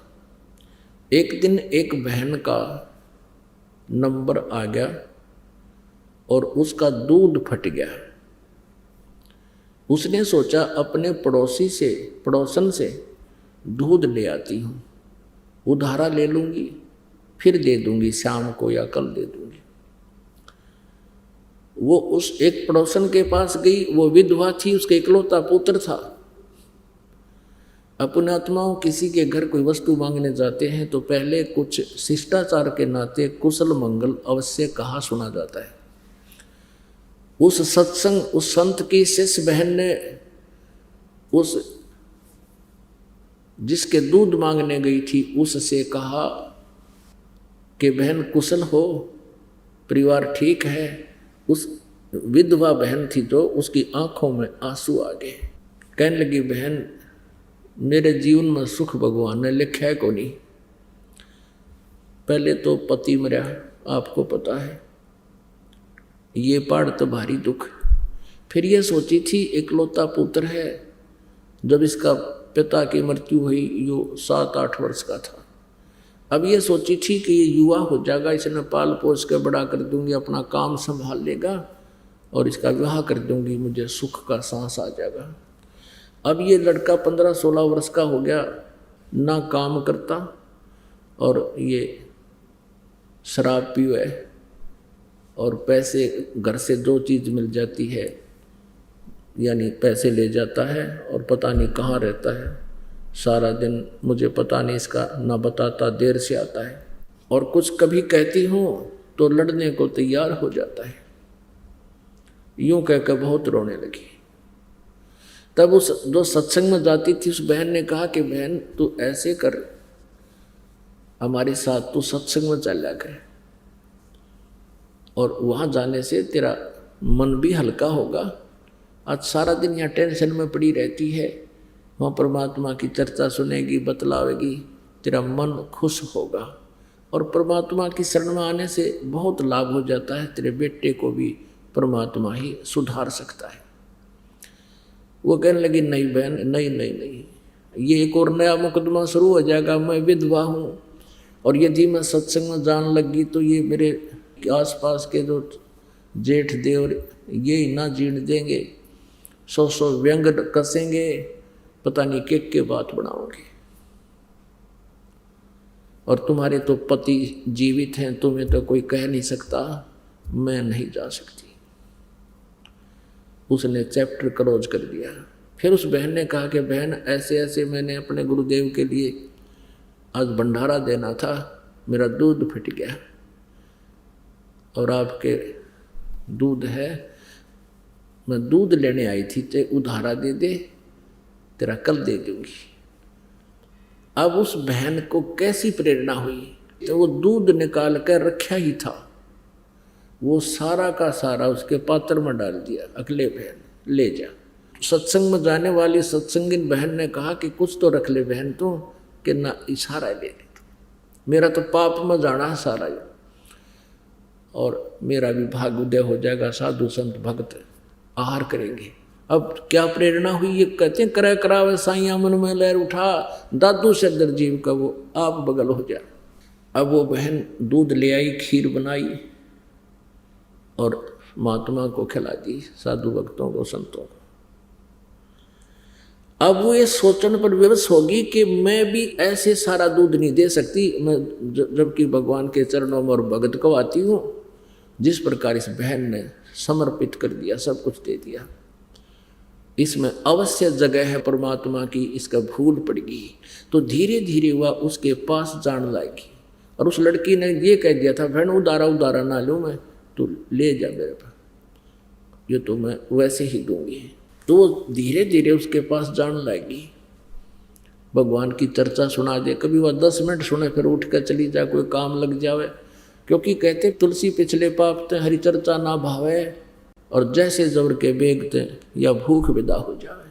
Speaker 1: एक दिन एक बहन का नंबर आ गया और उसका दूध फट गया। उसने सोचा अपने पड़ोसन से दूध ले आती हूँ, उधारा ले लूँगी, फिर दे दूँगी शाम को या कल दे दूँगी। वो उस एक पड़ोसन के पास गई, वो विधवा थी, उसका इकलौता पुत्र था। अपने आत्माओं किसी के घर कोई वस्तु मांगने जाते हैं तो पहले कुछ शिष्टाचार के नाते कुशल मंगल अवश्य कहा सुना जाता है। उस संत की शिष्य बहन ने उस जिसके दूध मांगने गई थी उससे कहा कि बहन कुशल हो, परिवार ठीक है। उस विधवा बहन थी तो उसकी आंखों में आंसू आ गए। कहने लगी, बहन मेरे जीवन में सुख भगवान ने लिखा है को नहीं। पहले तो पति मरा, आपको पता है, ये पहाड़ तो भारी दुख। फिर ये सोची थी इकलौता पुत्र है, जब इसका पिता की मृत्यु हुई यो 7-8 वर्ष का था। अब ये सोची थी कि ये युवा हो जाएगा, इसने पाल पोस के बड़ा कर दूंगी, अपना काम संभाल लेगा और इसका विवाह कर दूंगी, मुझे सुख का सांस आ जाएगा। अब ये लड़का 15-16 वर्ष का हो गया, ना काम करता और ये शराब पीवे और पैसे घर से जो चीज़ मिल जाती है यानी पैसे ले जाता है और पता नहीं कहाँ रहता है। सारा दिन मुझे पता नहीं इसका, ना बताता, देर से आता है और कुछ कभी कहती हूँ तो लड़ने को तैयार हो जाता है। यूं कहकर बहुत रोने लगी। तब उस जो सत्संग में जाती थी उस बहन ने कहा कि बहन तू ऐसे कर, हमारे साथ तू सत्संग में चल कर और वहाँ जाने से तेरा मन भी हल्का होगा। आज सारा दिन यहाँ टेंशन में पड़ी रहती है, वहाँ परमात्मा की चर्चा सुनेगी, बतलावेगी, तेरा मन खुश होगा और परमात्मा की शरण में आने से बहुत लाभ हो जाता है। तेरे बेटे को भी परमात्मा ही सुधार सकता है। वो कहने लगी नहीं बहन, नहीं नहीं नहीं, ये एक और नया मुकदमा शुरू हो जाएगा। मैं विधवा हूँ और यदि मैं सत्संग में जान लगी तो ये मेरे आसपास के जो जेठ देवर ये ही ना जीण देंगे, 100 व्यंग कसेंगे, पता नहीं के बात बनाओगे। और तुम्हारे तो पति जीवित हैं, तुम्हें तो कोई कह नहीं सकता, मैं नहीं जा सकती। उसने चैप्टर क्लोज कर दिया। फिर उस बहन ने कहा कि बहन ऐसे ऐसे मैंने अपने गुरुदेव के लिए आज भंडारा देना था, मेरा दूध फट गया और आपके दूध है, मैं दूध लेने आई थी, ते उधारा दे दे, तेरा कल दे दूंगी। अब उस बहन को कैसी प्रेरणा हुई, तो वो दूध निकाल कर रखा ही था, वो सारा का सारा उसके पात्र में डाल दिया। अगले बहन ले जा। सत्संग में जाने वाली सत्संगिन बहन ने कहा कि कुछ तो रख ले बहन तू, कि ना इशारा ले ले, मेरा तो पाप में जाना सारा ही और मेरा भी भाग उदय हो जाएगा, साधु संत भक्त आहार करेंगे। अब क्या प्रेरणा हुई, ये कहते हैं करे करावे साइया मन में लहर उठा, दादू से दर जीव का वो आप बगल हो जा। अब वो बहन दूध ले आई, खीर बनाई और महात्मा को खिला दी, साधु भक्तों को, संतों को। अब वो ये सोचने पर विवश होगी कि मैं भी ऐसे सारा दूध नहीं दे सकती, मैं जबकि भगवान के चरणों में और भगत को आती हूँ। जिस प्रकार इस बहन ने समर्पित कर दिया, सब कुछ दे दिया, इसमें अवश्य जगह है परमात्मा की, इसका भूल पड़ेगी तो धीरे धीरे वह उसके पास जान लाएगी। और उस लड़की ने ये कह दिया था बहन उदारा ना लूँ मैं, तू ले जा मेरे पास, ये तो मैं वैसे ही दूंगी। तो वो धीरे धीरे उसके पास जान लाएगी, भगवान की चर्चा सुना दे। कभी वह 10 मिनट सुने फिर उठ कर चली जाए, कोई काम लग जावे, क्योंकि कहते तुलसी पिछले पाप ते हरि चर्चा ना भावे, और जैसे जबर के बेगते या भूख विदा हो जाए।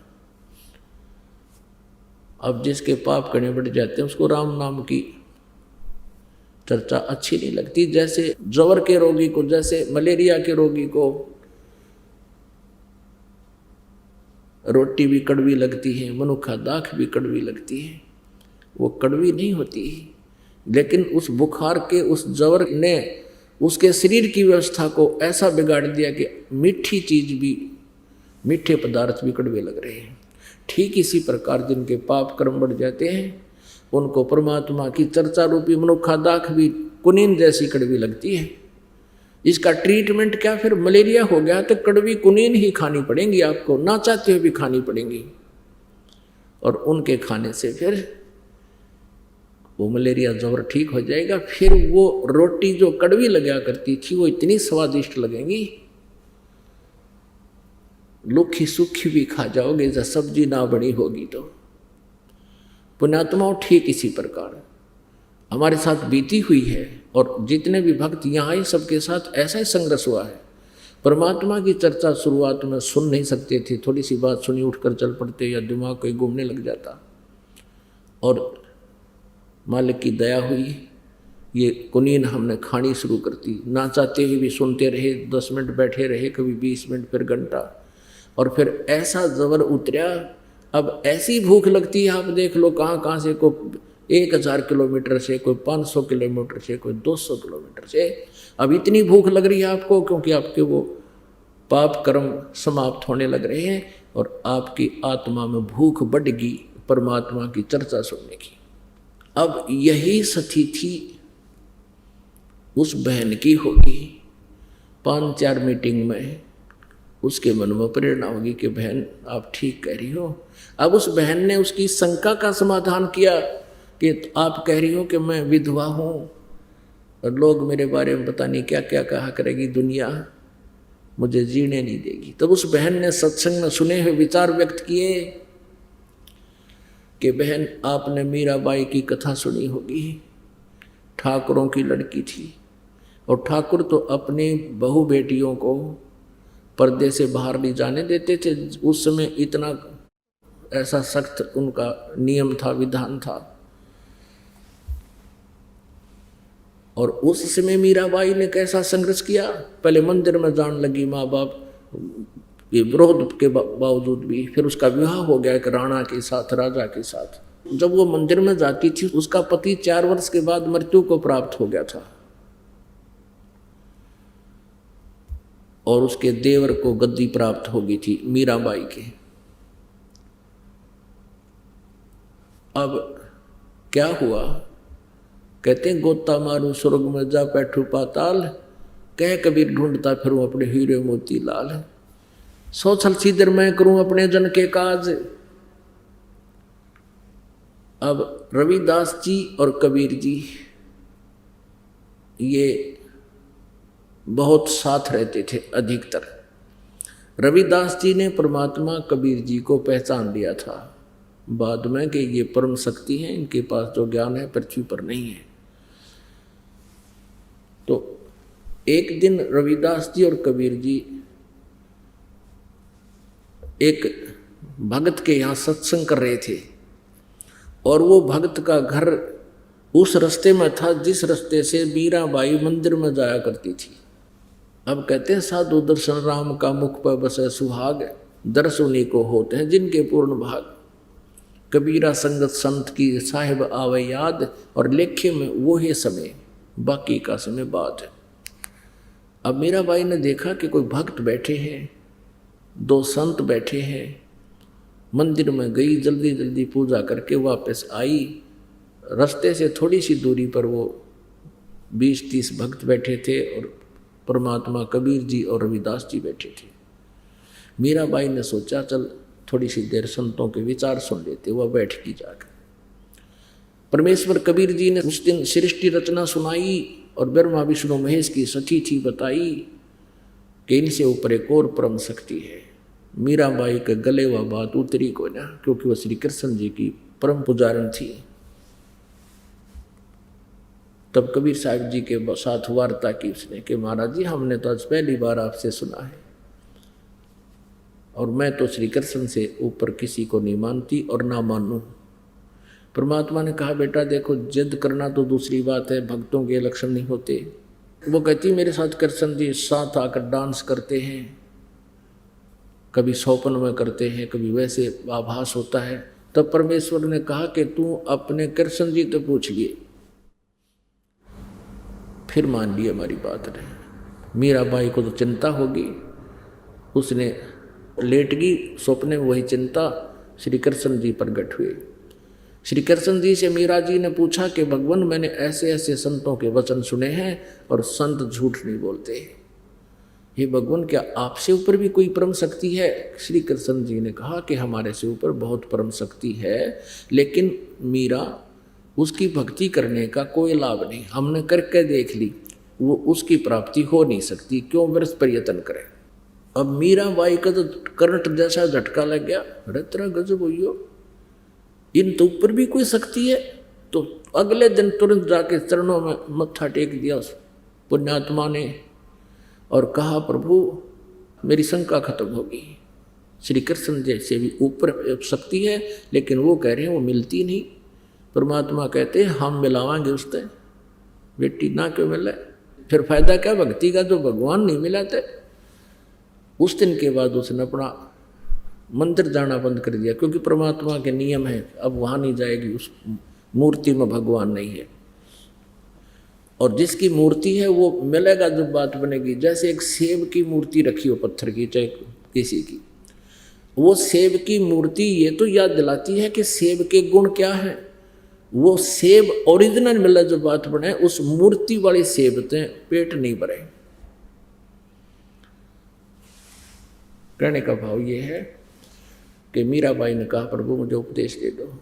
Speaker 1: अब जिसके पाप करने बढ़ जाते हैं उसको राम नाम की चर्चा अच्छी नहीं लगती। जैसे जवर के रोगी को, जैसे मलेरिया के रोगी को रोटी भी कड़वी लगती है, मनुखा दाख भी कड़वी लगती है, वो कड़वी नहीं होती, लेकिन उस बुखार के उस जवर ने उसके शरीर की व्यवस्था को ऐसा बिगाड़ दिया कि मीठी चीज भी, मीठे पदार्थ भी कड़वे लग रहे हैं। ठीक इसी प्रकार जिनके पाप कर्म बढ़ जाते हैं उनको परमात्मा की चर्चा रूपी मनुखा दाख भी कुनीन जैसी कड़वी लगती है। इसका ट्रीटमेंट क्या, फिर मलेरिया हो गया तो कड़वी कुनीन ही खानी पड़ेंगी आपको, ना चाहते हुए भी खानी पड़ेंगी, और उनके खाने से फिर वो मलेरिया जबर ठीक हो जाएगा। फिर वो रोटी जो कड़वी लगा करती थी वो इतनी स्वादिष्ट लगेंगी, लुखी सूखी भी खा जाओगे जब सब्जी ना बनी होगी तो। पुण्यात्माओं ठीक इसी प्रकार हमारे साथ बीती हुई है, और जितने भी भक्त यहाँ आए सबके साथ ऐसा ही संघर्ष हुआ है। परमात्मा की चर्चा शुरुआत में सुन नहीं सकते थे, थोड़ी सी बात सुनी उठकर चल पड़ते या दिमाग कहीं घूमने लग जाता, और मालिक की दया हुई ये कुनीन हमने खानी शुरू कर दी। ना चाहते हुए भी सुनते रहे, 10 मिनट बैठे रहे, कभी 20 मिनट, फिर घंटा, और फिर ऐसा जबर उतरा। अब ऐसी भूख लगती है, आप देख लो कहाँ कहाँ से को 1000 किलोमीटर से, कोई 500 किलोमीटर से, कोई 200 किलोमीटर से। अब इतनी भूख लग रही है आपको क्योंकि आपके वो पाप कर्म समाप्त होने लग रहे हैं और आपकी आत्मा में भूख बढ़ेगी परमात्मा की चर्चा सुनने की। अब यही स्थिति उस बहन की होगी। 5-4 मीटिंग में उसके मन में प्रेरणा होगी कि बहन आप ठीक कह रही हो। अब उस बहन ने उसकी शंका का समाधान किया कि आप कह रही हो कि मैं विधवा हूँ और लोग मेरे बारे में पता नहीं क्या क्या कहा करेगी, दुनिया मुझे जीने नहीं देगी। तब उस बहन ने सत्संग में सुने हुए विचार व्यक्त किए कि बहन आपने मीराबाई की कथा सुनी होगी, ठाकुरों की लड़की थी और ठाकुर तो अपनी बहू बेटियों को पर्दे से बाहर नहीं जाने देते थे। उस समय इतना ऐसा सख्त उनका नियम था, विधान था। और उस समय मीराबाई ने कैसा संघर्ष किया, पहले मंदिर में जाने लगी माँ बाप ये विरोध के बावजूद भी, फिर उसका विवाह हो गया एक राणा के साथ, राजा के साथ। जब वो मंदिर में जाती थी उसका पति 4 वर्ष के बाद मृत्यु को प्राप्त हो गया था और उसके देवर को गद्दी प्राप्त हो गई थी मीराबाई के। अब क्या हुआ, कहते हैं गोता मारू स्वर्ग में जा बैठू पाताल, कह कबीर ढूंढता फिरूं अपने हीरे मोती लाल। सोचल सीधर मैं करूं अपने जन के काज। अब रविदास जी और कबीर जी ये बहुत साथ रहते थे अधिकतर। रविदास जी ने परमात्मा कबीर जी को पहचान लिया था बाद में कि ये परम शक्ति है, इनके पास जो ज्ञान है पृथ्वी पर नहीं है। तो एक दिन रविदास जी और कबीर जी एक भगत के यहाँ सत्संग कर रहे थे और वो भगत का घर उस रास्ते में था जिस रास्ते से मीराबाई मंदिर में जाया करती थी। अब कहते हैं साधु दर्शन राम का मुख पर बसे सुहाग, दर्श उन्हीं को होते हैं जिनके पूर्ण भाग। कबीरा संगत संत की साहिब आवे याद, और लेखे में वो है समय बाकी का समय बाद है। अब मीराबाई ने देखा कि कोई भक्त बैठे हैं, 2 संत बैठे हैं। मंदिर में गई, जल्दी जल्दी पूजा करके वापस आई। रास्ते से थोड़ी सी दूरी पर वो 20-30 भक्त बैठे थे और परमात्मा कबीर जी और रविदास जी बैठे थे। मीराबाई ने सोचा चल थोड़ी सी देर संतों के विचार सुन लेते। वह बैठ की जाकर परमेश्वर कबीर जी ने उस दिन सृष्टि रचना सुनाई और ब्रह्मा विष्णु महेश की सतिथि बताई कि इनसे ऊपर एक और परम शक्ति है। मीराबाई के गले वह बात उतरी को ना, क्योंकि वह श्री कृष्ण जी की परम पुजारन थी। तब कबीर साहब जी के साथ वार्ता की उसने कि महाराज जी हमने तो आज पहली बार आपसे सुना है और मैं तो श्री कृष्ण से ऊपर किसी को नहीं मानती और ना मानूं। परमात्मा ने कहा बेटा देखो जिद करना तो दूसरी बात है, भक्तों के लक्षण नहीं होते। वो कहती मेरे साथ कृष्ण जी साथ आकर डांस करते हैं, कभी सौपन में करते हैं, कभी वैसे आभास होता है। तब परमेश्वर ने कहा कि तू अपने कृष्ण जी तो पूछ लिए। फिर मान ली हमारी बात ने। मीराबाई को तो चिंता होगी, उसने लेट गई सपने में, वही चिंता श्री कृष्ण जी प्रकट हुए। श्री कृष्ण जी से मीरा जी ने पूछा कि भगवान मैंने ऐसे ऐसे संतों के वचन सुने हैं और संत झूठ नहीं बोलते। हे भगवान क्या आपसे ऊपर भी कोई परम शक्ति है? श्री कृष्ण जी ने कहा कि हमारे से ऊपर बहुत परम शक्ति है, लेकिन मीरा उसकी भक्ति करने का कोई लाभ नहीं, हमने करके देख ली, वो उसकी प्राप्ति हो नहीं सकती, क्यों व्यर्थ प्रयत्न करें। अब मीराबाई का तो करंट जैसा झटका लग गया, अरे तेरा गजब हुई, इन तो ऊपर भी कोई शक्ति है। तो अगले दिन तुरंत जाके चरणों में मत्था टेक दिया उस पुण्यात्मा ने और कहा प्रभु मेरी शंका खत्म होगी। श्री कृष्ण जैसे भी ऊपर शक्ति है, लेकिन वो कह रहे हैं वो मिलती नहीं। परमात्मा कहते हैं हम मिलावांगे उससे, बेटी ना क्यों मिले, फिर फायदा क्या भक्ति का जो भगवान नहीं मिलाते। उस दिन के बाद उसने अपना मंदिर जाना बंद कर दिया, क्योंकि परमात्मा के नियम है अब वहाँ नहीं जाएगी, उस मूर्ति में भगवान नहीं है। और जिसकी मूर्ति है वो मिलेगा जब बात बनेगी। जैसे एक सेब की मूर्ति रखी हो पत्थर की, चाहे किसी की, वो सेब की मूर्ति ये तो याद दिलाती है कि सेब के गुण क्या है। वो सेब ओरिजिनल मिला जब बात बने, उस मूर्ति वाली सेब से पेट नहीं भरे। कहने का भाव ये है कि मीराबाई ने कहा प्रभु मुझे उपदेश दे दो।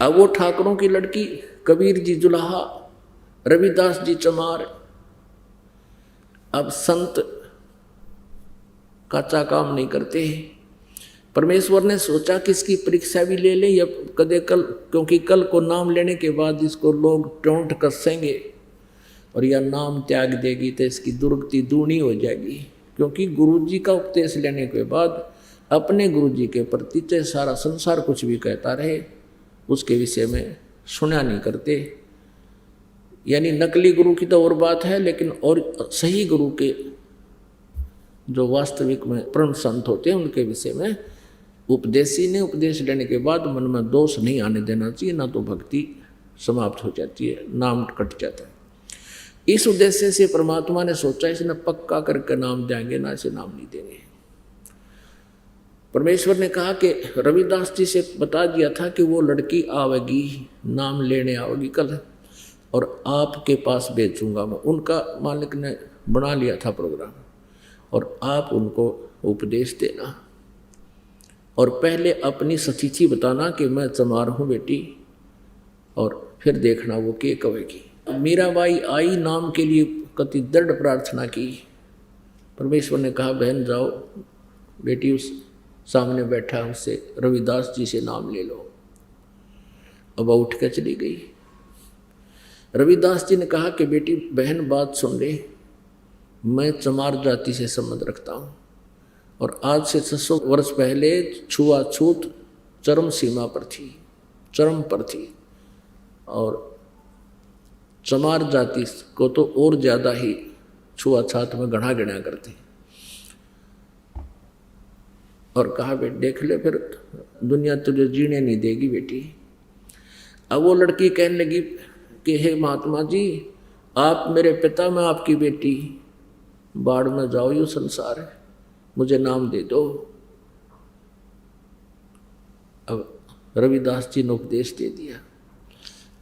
Speaker 1: अब वो ठाकुरों की लड़की, कबीर जी जुलाहा, रविदास जी चमार, अब संत काचा काम नहीं करते हैं। परमेश्वर ने सोचा कि इसकी परीक्षा भी ले ले या कदे कल, क्योंकि कल को नाम लेने के बाद इसको लोग टोंट कसेंगे और यह नाम त्याग देगी तो इसकी दुर्गति दूनी हो जाएगी। क्योंकि गुरुजी का उपदेश लेने के बाद अपने गुरुजी के प्रति चाहे सारा संसार कुछ भी कहता रहे, उसके विषय में सुना नहीं करते। यानी नकली गुरु की तो और बात है, लेकिन और सही गुरु के जो वास्तविक में परम संत होते हैं उनके विषय में उपदेशी ने उपदेश लेने के बाद मन में दोष नहीं आने देना चाहिए, ना तो भक्ति समाप्त हो जाती है, नाम कट जाता है। इस उद्देश्य से परमात्मा ने सोचा इसने पक्का करके नाम देंगे, ना इसे नाम नहीं देंगे। परमेश्वर ने कहा कि रविदास जी से बता दिया था कि वो लड़की आवेगी, नाम लेने आवेगी कल, और आपके पास भेजूंगा मैं। उनका मालिक ने बना लिया था प्रोग्राम, और आप उनको उपदेश देना और पहले अपनी सचीची बताना कि मैं चमार हूँ बेटी, और फिर देखना वो क्या कहेगी। मीराबाई आई, नाम के लिए कति दृढ़ प्रार्थना की। परमेश्वर ने कहा बहन जाओ बेटी, उस सामने बैठा उससे रविदास जी से नाम ले लो। अब वो उठ कर चली गई। रविदास जी ने कहा कि बेटी बहन बात सुन ले, मैं चमार जाति से संबंध रखता हूँ और आज से 600 वर्ष पहले छुआछूत चरम सीमा पर थी, चरम पर थी, और चमार जाति को तो और ज़्यादा ही छुआछात में गढ़ा गिना करते। और कहा बेटी देख ले, फिर दुनिया तुझे जीने नहीं देगी बेटी। अब वो लड़की कहने लगी कि हे महात्मा जी, आप मेरे पिता, मैं आपकी बेटी, बाढ़ में जाओ यू संसार है, मुझे नाम दे दो। अब रविदास जी ने उपदेश दे दिया।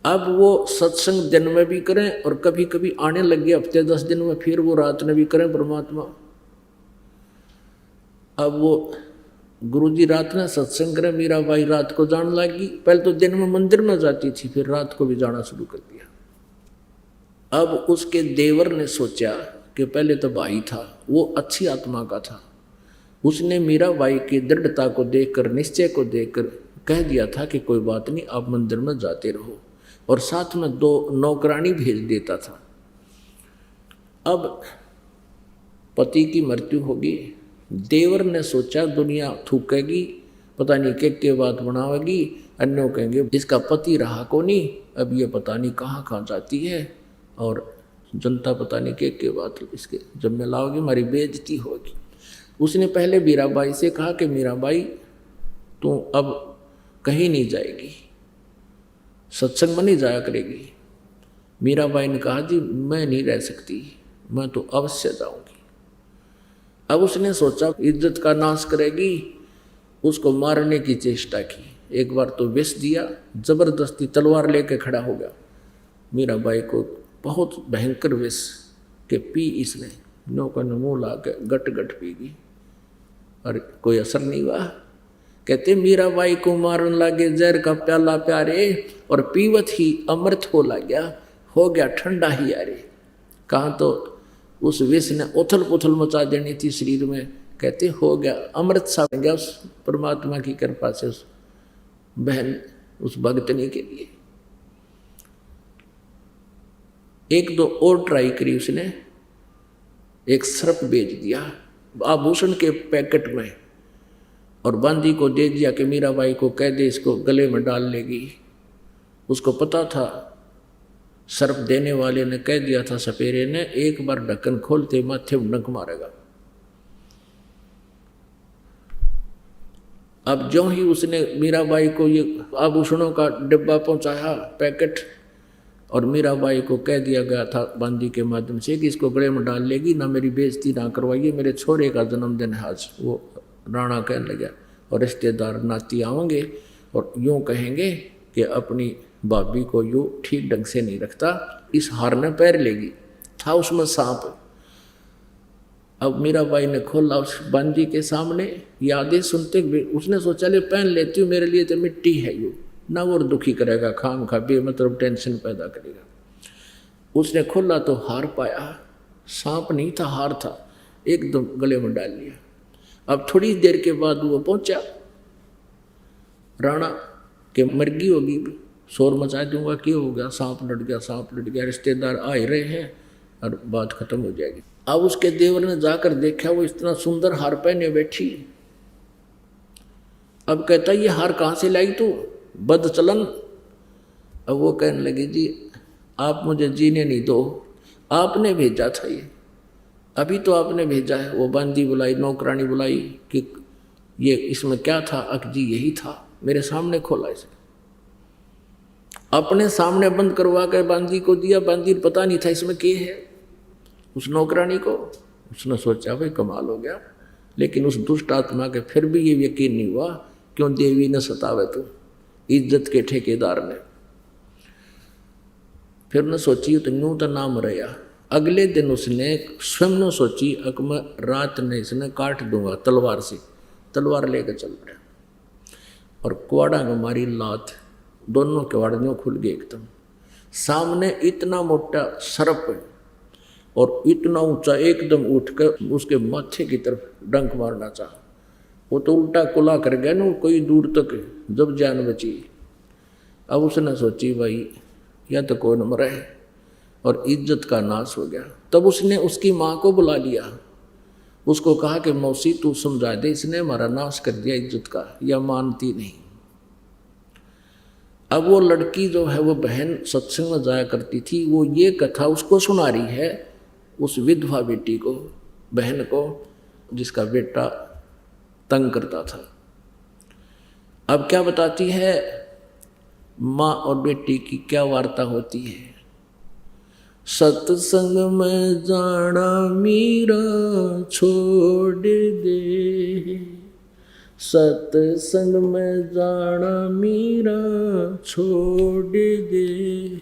Speaker 1: अब वो सत्संग दिन में भी करें और कभी कभी आने लग गए हफ्ते 10 दिन में, फिर वो रात में भी करें परमात्मा। अब वो गुरुजी रात में सत्संग करें, मीराबाई रात को जाने लगी। पहले तो दिन में मंदिर में जाती थी, फिर रात को भी जाना शुरू कर दिया। अब उसके देवर ने सोचा कि पहले तो भाई था, वो अच्छी आत्मा का था, उसने मीराबाई की दृढ़ता को देखकर, निश्चय को देखकर कह दिया था कि कोई बात नहीं, आप मंदिर में जाते रहो, और साथ में 2 नौकरानी भेज देता था। अब पति की मृत्यु होगी, देवर ने सोचा दुनिया थूकेगी, पता नहीं के बात बनावेगी, अन्यों कहेंगे इसका पति रहा को नहीं, अब ये पता नहीं कहाँ कहाँ जाती है, और जनता पता नहीं के बात इसके जब में लाओगी, हमारी बेइज्जती होगी। उसने पहले मीराबाई से कहा कि मीराबाई तू अब कहीं नहीं जाएगी, सत्संग में नहीं जाया करेगी। मीराबाई ने कहा जी मैं नहीं रह सकती, मैं तो अवश्य जाऊंगी। अब उसने सोचा इज्जत का नाश करेगी, उसको मारने की चेष्टा की। एक बार तो विष दिया, जबरदस्ती तलवार लेके खड़ा हो गया। मीराबाई को बहुत भयंकर विष के पी इसने, नौका ने मुँह ला के गट गट पीगी और कोई असर नहीं हुआ। कहते मीराबाई को मारन लागे जहर का प्याला प्यारे, और पीवत ही अमृत हो गया ठंडा ही यारे। कहाँ तो उस विष ने उथल पुथल मचा देनी थी शरीर में, कहते हो गया अमृत सा बन गया उस परमात्मा की कृपा से, उस बहन, उस भक्तनी के लिए। 1-2 और ट्राई करी उसने, एक सर्प बेच दिया आभूषण के पैकेट में, और बांदी को दे दिया कि मीराबाई को कह दे इसको गले में डाल लेगी। उसको पता था, सर्प देने वाले ने कह दिया था सपेरे ने, एक बार ढक्कन खोलते माथे में डंक मारेगा। अब जो ही उसने मीराबाई को ये आभूषणों का डिब्बा पहुंचाया, पैकेट, और मीराबाई को कह दिया गया था बांदी के माध्यम से कि इसको गले में डाल लेगी, ना मेरी बेइज्जती ना करवाइए, मेरे छोरे का जन्मदिन है आज। वो राणा कहने लगा, और रिश्तेदार नाती आओगे और यूँ कहेंगे कि अपनी भाभी को यूँ ठीक ढंग से नहीं रखता, इस हार ने पैर लेगी। था उसमें सांप। अब मीराबाई ने खोला उस बांदी के सामने, ये आदेश सुनते हुए उसने सोचा ले पहन लेती हूँ, मेरे लिए तो मिट्टी है यूँ, ना वो दुखी करेगा, खाम खा मतलब टेंशन पैदा करेगा। उसने खोला तो हार पाया, सांप नहीं था, हार था, एकदम गले में डाल लिया। अब थोड़ी देर के बाद वो पहुंचा, राणा के मर्गी होगी, शोर मचा दूंगा, क्यों हो गया, सांप लड़ गया, सांप लड़ गया, रिश्तेदार आ ही रहे हैं और बात खत्म हो जाएगी। अब उसके देवर ने जाकर देखा, वो इतना सुंदर हार पहने बैठी। अब कहता ये हार कहाँ से लाई तू, बद चलन। अब वो कहने लगी जी आप मुझे जीने नहीं दो, आपने भेजा था ये, अभी तो आपने भेजा है। वो बांदी बुलाई, नौकरानी बुलाई कि ये इसमें क्या था, जी यही था, मेरे सामने खोला इसे, अपने सामने बंद करवा कर बांदी को दिया। बांदी पता नहीं था इसमें क्या है। उस नौकरानी को उसने सोचा भाई कमाल हो गया, लेकिन उस दुष्ट आत्मा के फिर भी ये यकीन नहीं हुआ, क्यों देवी ने सतावे तू, इज्जत के ठेकेदार ने। फिर ने सोची तो यूं तो नाम रहा। अगले दिन उसने स्वयं ने सोची मैं रात ने इसने काट दूंगा तलवार से, तलवार लेकर चल पड़ा और कुआड़ा में मारी लात, दोनों किवाड़ियों खुल गए एकदम। सामने इतना मोटा सर्प और इतना ऊंचा, एकदम उठकर उसके माथे की तरफ डंक मारना चाहा। वो तो उल्टा कुला कर गया ना कोई दूर तक, जब जान बची। अब उसने सोची भाई या तो कौन मरा है, और इज्जत का नाश हो गया। तब उसने उसकी माँ को बुला लिया, उसको कहा कि मौसी तू समझा दे, इसने हमारा नाश कर दिया इज्जत का। या मानती नहीं। अब वो लड़की जो है वो बहन सत्संग में जाया करती थी, वो ये कथा उसको सुना रही है, उस विधवा बेटी को, बहन को, जिसका बेटा तंग करता था। अब क्या बताती है, माँ और बेटी की क्या वार्ता होती है। सत्संग में जाना मीरा छोड़ दे, सत्संग में जाना मीरा छोड़ दे,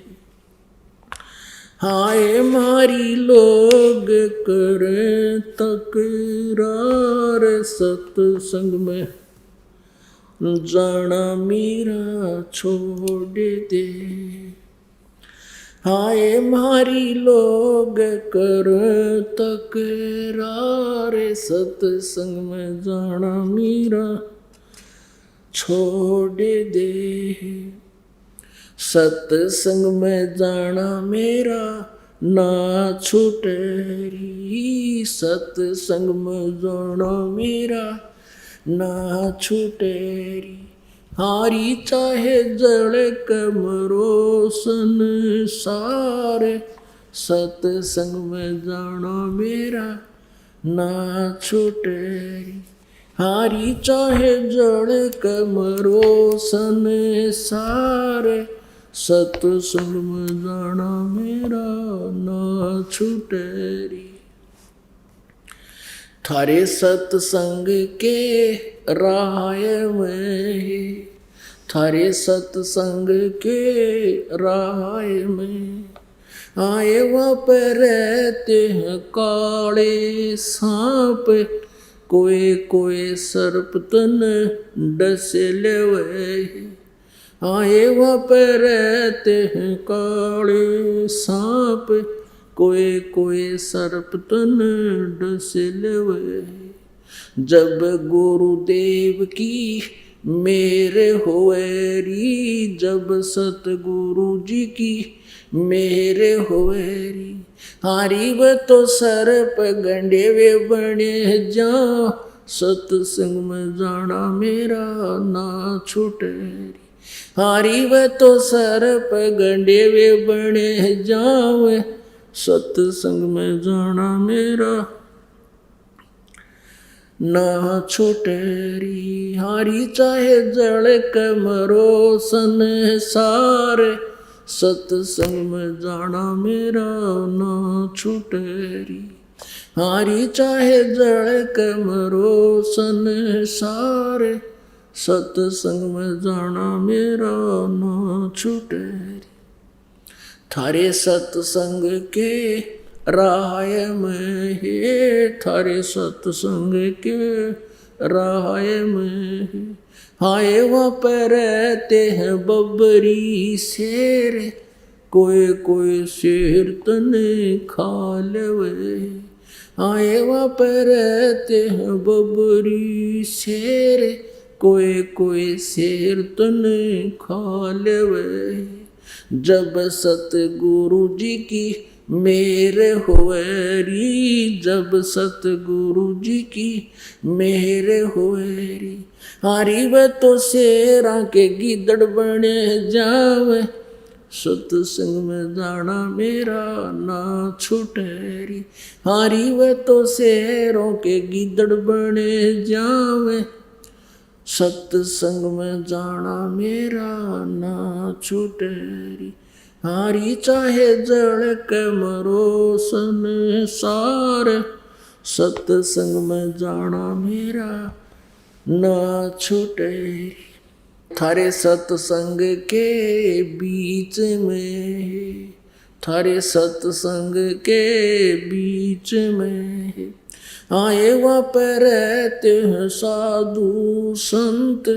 Speaker 1: हाय मारी लोग करे तकरार, सत्संग में जाना मीरा छोड़ दे, हाय मारी लोग करे तकरार, सत्संग में जाना मीरा छोड़ दे, सत्संग में जाना मेरा ना छूटेरी, सत्संग में जाना मेरा ना छूटेरी, हारी चाहे जड़े कमरो संसार, सत्संग में जाना मेरा ना छूटेरी, हारी चाहे जड़े कमरो संसार, सत्संग में जाना मेरा ना छूटेरी, थारे सत्संग के राय में, थारे सत्संग के राय में, आए वहाँ पर रहते हैं काले सांप, कोई कोई सर्प तन डस लेवे, आए वहाँ पर रहते हैं काले सांप, कोई कोई सर्प तन डस लेवे, जब गुरुदेव की मेरे होएरी, जब सतगुरु जी की मेरे होएरी, हारी व तो सर्प गंडे वे बने जा, सत्संग में जाना मेरा ना छूटेरी, हारी व तो सर्प गंडे वे बने जावे, सत्संग में जाना मेरा। ना छूटेरी। हारी चाहे जड़ के मरो संसार, सत्संग में जाना मेरा ना छूटेरी। हारी चाहे जड़ के मरो संसार, सत्संग में जाना मेरा ना छूटेरी। थारे सत्संग के राय में है, थारे सत्संग के राय में है। हाय वहाँ पर रहते हैं बबरी शेर, कोई कोई शेर तने खा लेवे। हाय वहाँ पर रहते हैं बबरी शेर, कोई कोई शेर तने खा लेवे। जब सतगुरु जी की मेहर होएरी, जब सतगुरु जी की मेहर होएरी। हारी वे तो शेरा के गिदड़ बने जावे, सत्संग में जाना मेरा ना छूटेरी। हारी वे तो शेरों के गिदड़ बने जावे, सत्संग में जाना मेरा ना छूटेरी। हारी चाहे जड़ के मरो संसार, सत्संग में जाना मेरा ना छूटेरी। थारे सत्संग के बीच में, थारे सत्संग के बीच में आए वहाँ पर रहते हैं साधु संत,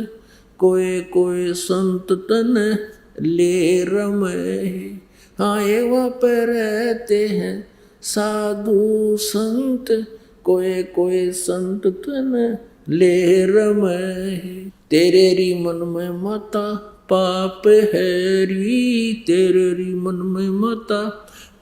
Speaker 1: कोई कोई संत तन ले रमे। आए वहाँ पर रहते हैं साधु संत, कोई कोई संत तन ले रमे। तेरे री मन में मता पाप है री, तेरे री मन में मता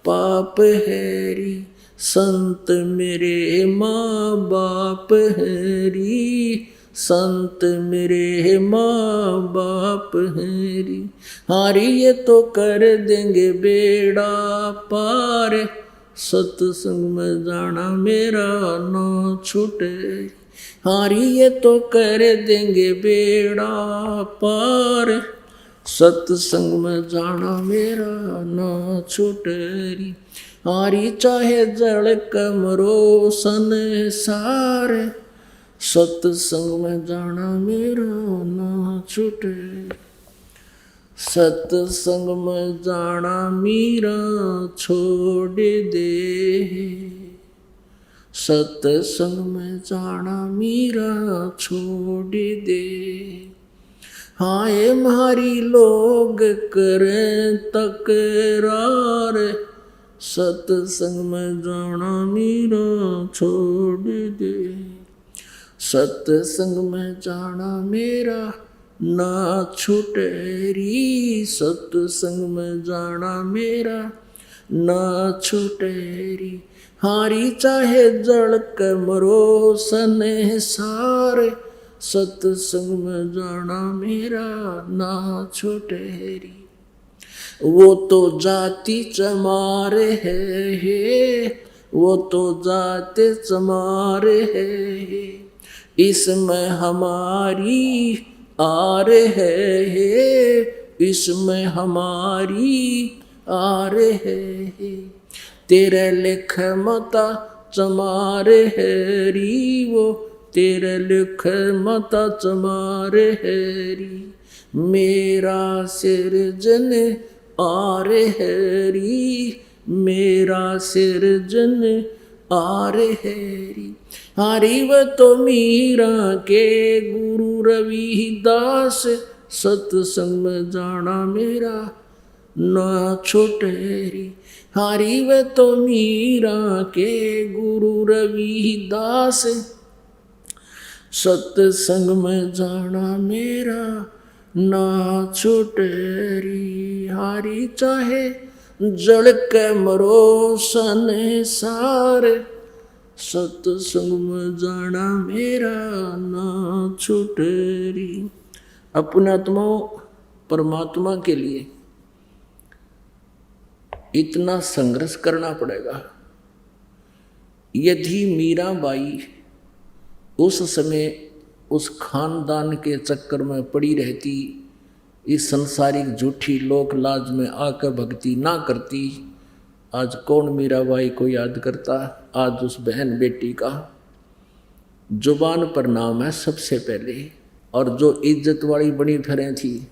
Speaker 1: पाप है री। संत मेरे माँ बाप है री, संत मेरे माँ बाप है री। हारी ये तो कर देंगे बेड़ा पार, सत्संग में जाना मेरा ना छूटे। हारी ये तो कर देंगे बेड़ा पार, सत्संग में जाना मेरा ना छूटेरी। हारी चाहे जड़ कमरो संसार, सत्संग में जाना मेरा ना छूटे। सत्संग में जाना मेरा छोड़ दे, सत्संग में जाना मेरा छोड़ दे। हाय मारी लोग करें तकरार, सत्संग में जाना मेरा छोड़ दे। सत्संग में जाना मेरा ना छूटेरी, सत्संग में जाना मेरा ना छूटेरी। हारी चाहे जड़ कमरो संसार, सत्संग में जाना मेरा ना छूटेरी। वो तो जाति चमारे है, वो तो जाते चमारे है, इसमें हमारी आर है, इसमें हमारी आर है। तेरे लिख मता चमारे है री, वो तेरे लिख मता चमारे है री। मेरा सिरजन आर है री, मेरा सिरजन आर है री। हारी व तो मीरा के गुरु रविदास, सत्संग में जाना मेरा ना छूटेरी। हारी व तो मीरा के गुरु रविदास, सत्संग में जाना मेरा ना छूटेरी। हारी चाहे जड़ के मरो संसार, सत्संग में जाना मेरा ना छूटेरी। अपने आत्मा परमात्मा के लिए इतना संघर्ष करना पड़ेगा। यदि मीराबाई उस समय उस खानदान के चक्कर में पड़ी रहती, इस संसारिक झूठी लोक लाज में आकर भक्ति ना करती, आज कौन मीराबाई को याद करता। आज उस बहन बेटी का जुबान पर नाम है सबसे पहले। और जो इज्जत वाली बनी फिरें थी,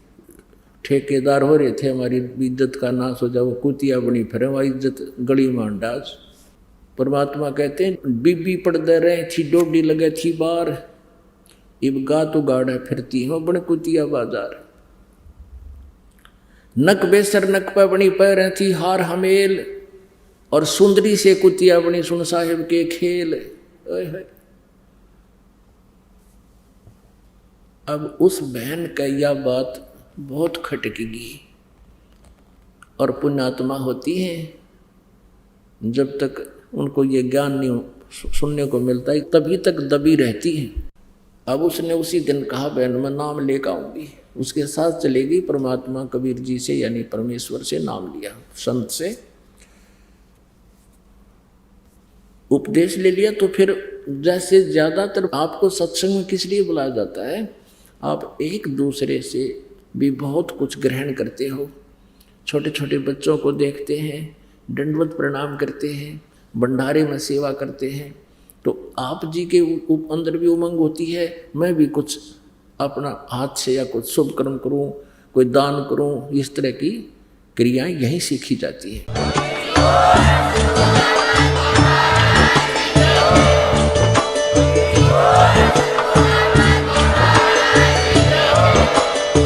Speaker 1: ठेकेदार हो रहे थे हमारी इज्जत का नाश हो जाए, वो कुतिया बनी फिरें, वह इज्जत गली मांडाज। परमात्मा कहते हैं बीबी पड़दे रहे थी, डोडी लगे थी बार, इब गा तो गाड़ा फिरती हो बन कुतिया बाजार। नक बेसर नक पे बनी पैर थी हार हमेल, और सुंदरी से कुतिया बनी सुन साहिब के खेल। अब उस बहन का यह बात बहुत खटकेगी। और पुण्यात्मा होती हैं जब तक उनको ये ज्ञान नहीं सुनने को मिलता है तभी तक दबी रहती हैं। अब उसने उसी दिन कहा बहन मैं नाम लेकर आऊंगी, उसके साथ चलेगी। परमात्मा कबीर जी से यानी परमेश्वर से नाम लिया, संत से उपदेश ले लिया। तो फिर जैसे ज़्यादातर आपको सत्संग में किस लिए बुलाया जाता है, आप एक दूसरे से भी बहुत कुछ ग्रहण करते हो। छोटे छोटे बच्चों को देखते हैं, दंडवत प्रणाम करते हैं, भंडारे में सेवा करते हैं, तो आप जी के अंदर भी उमंग होती है मैं भी कुछ अपना हाथ से या कुछ शुभ कर्म करूं, कोई दान करूं। इस तरह की क्रियाएं यहीं सीखी जाती हैं।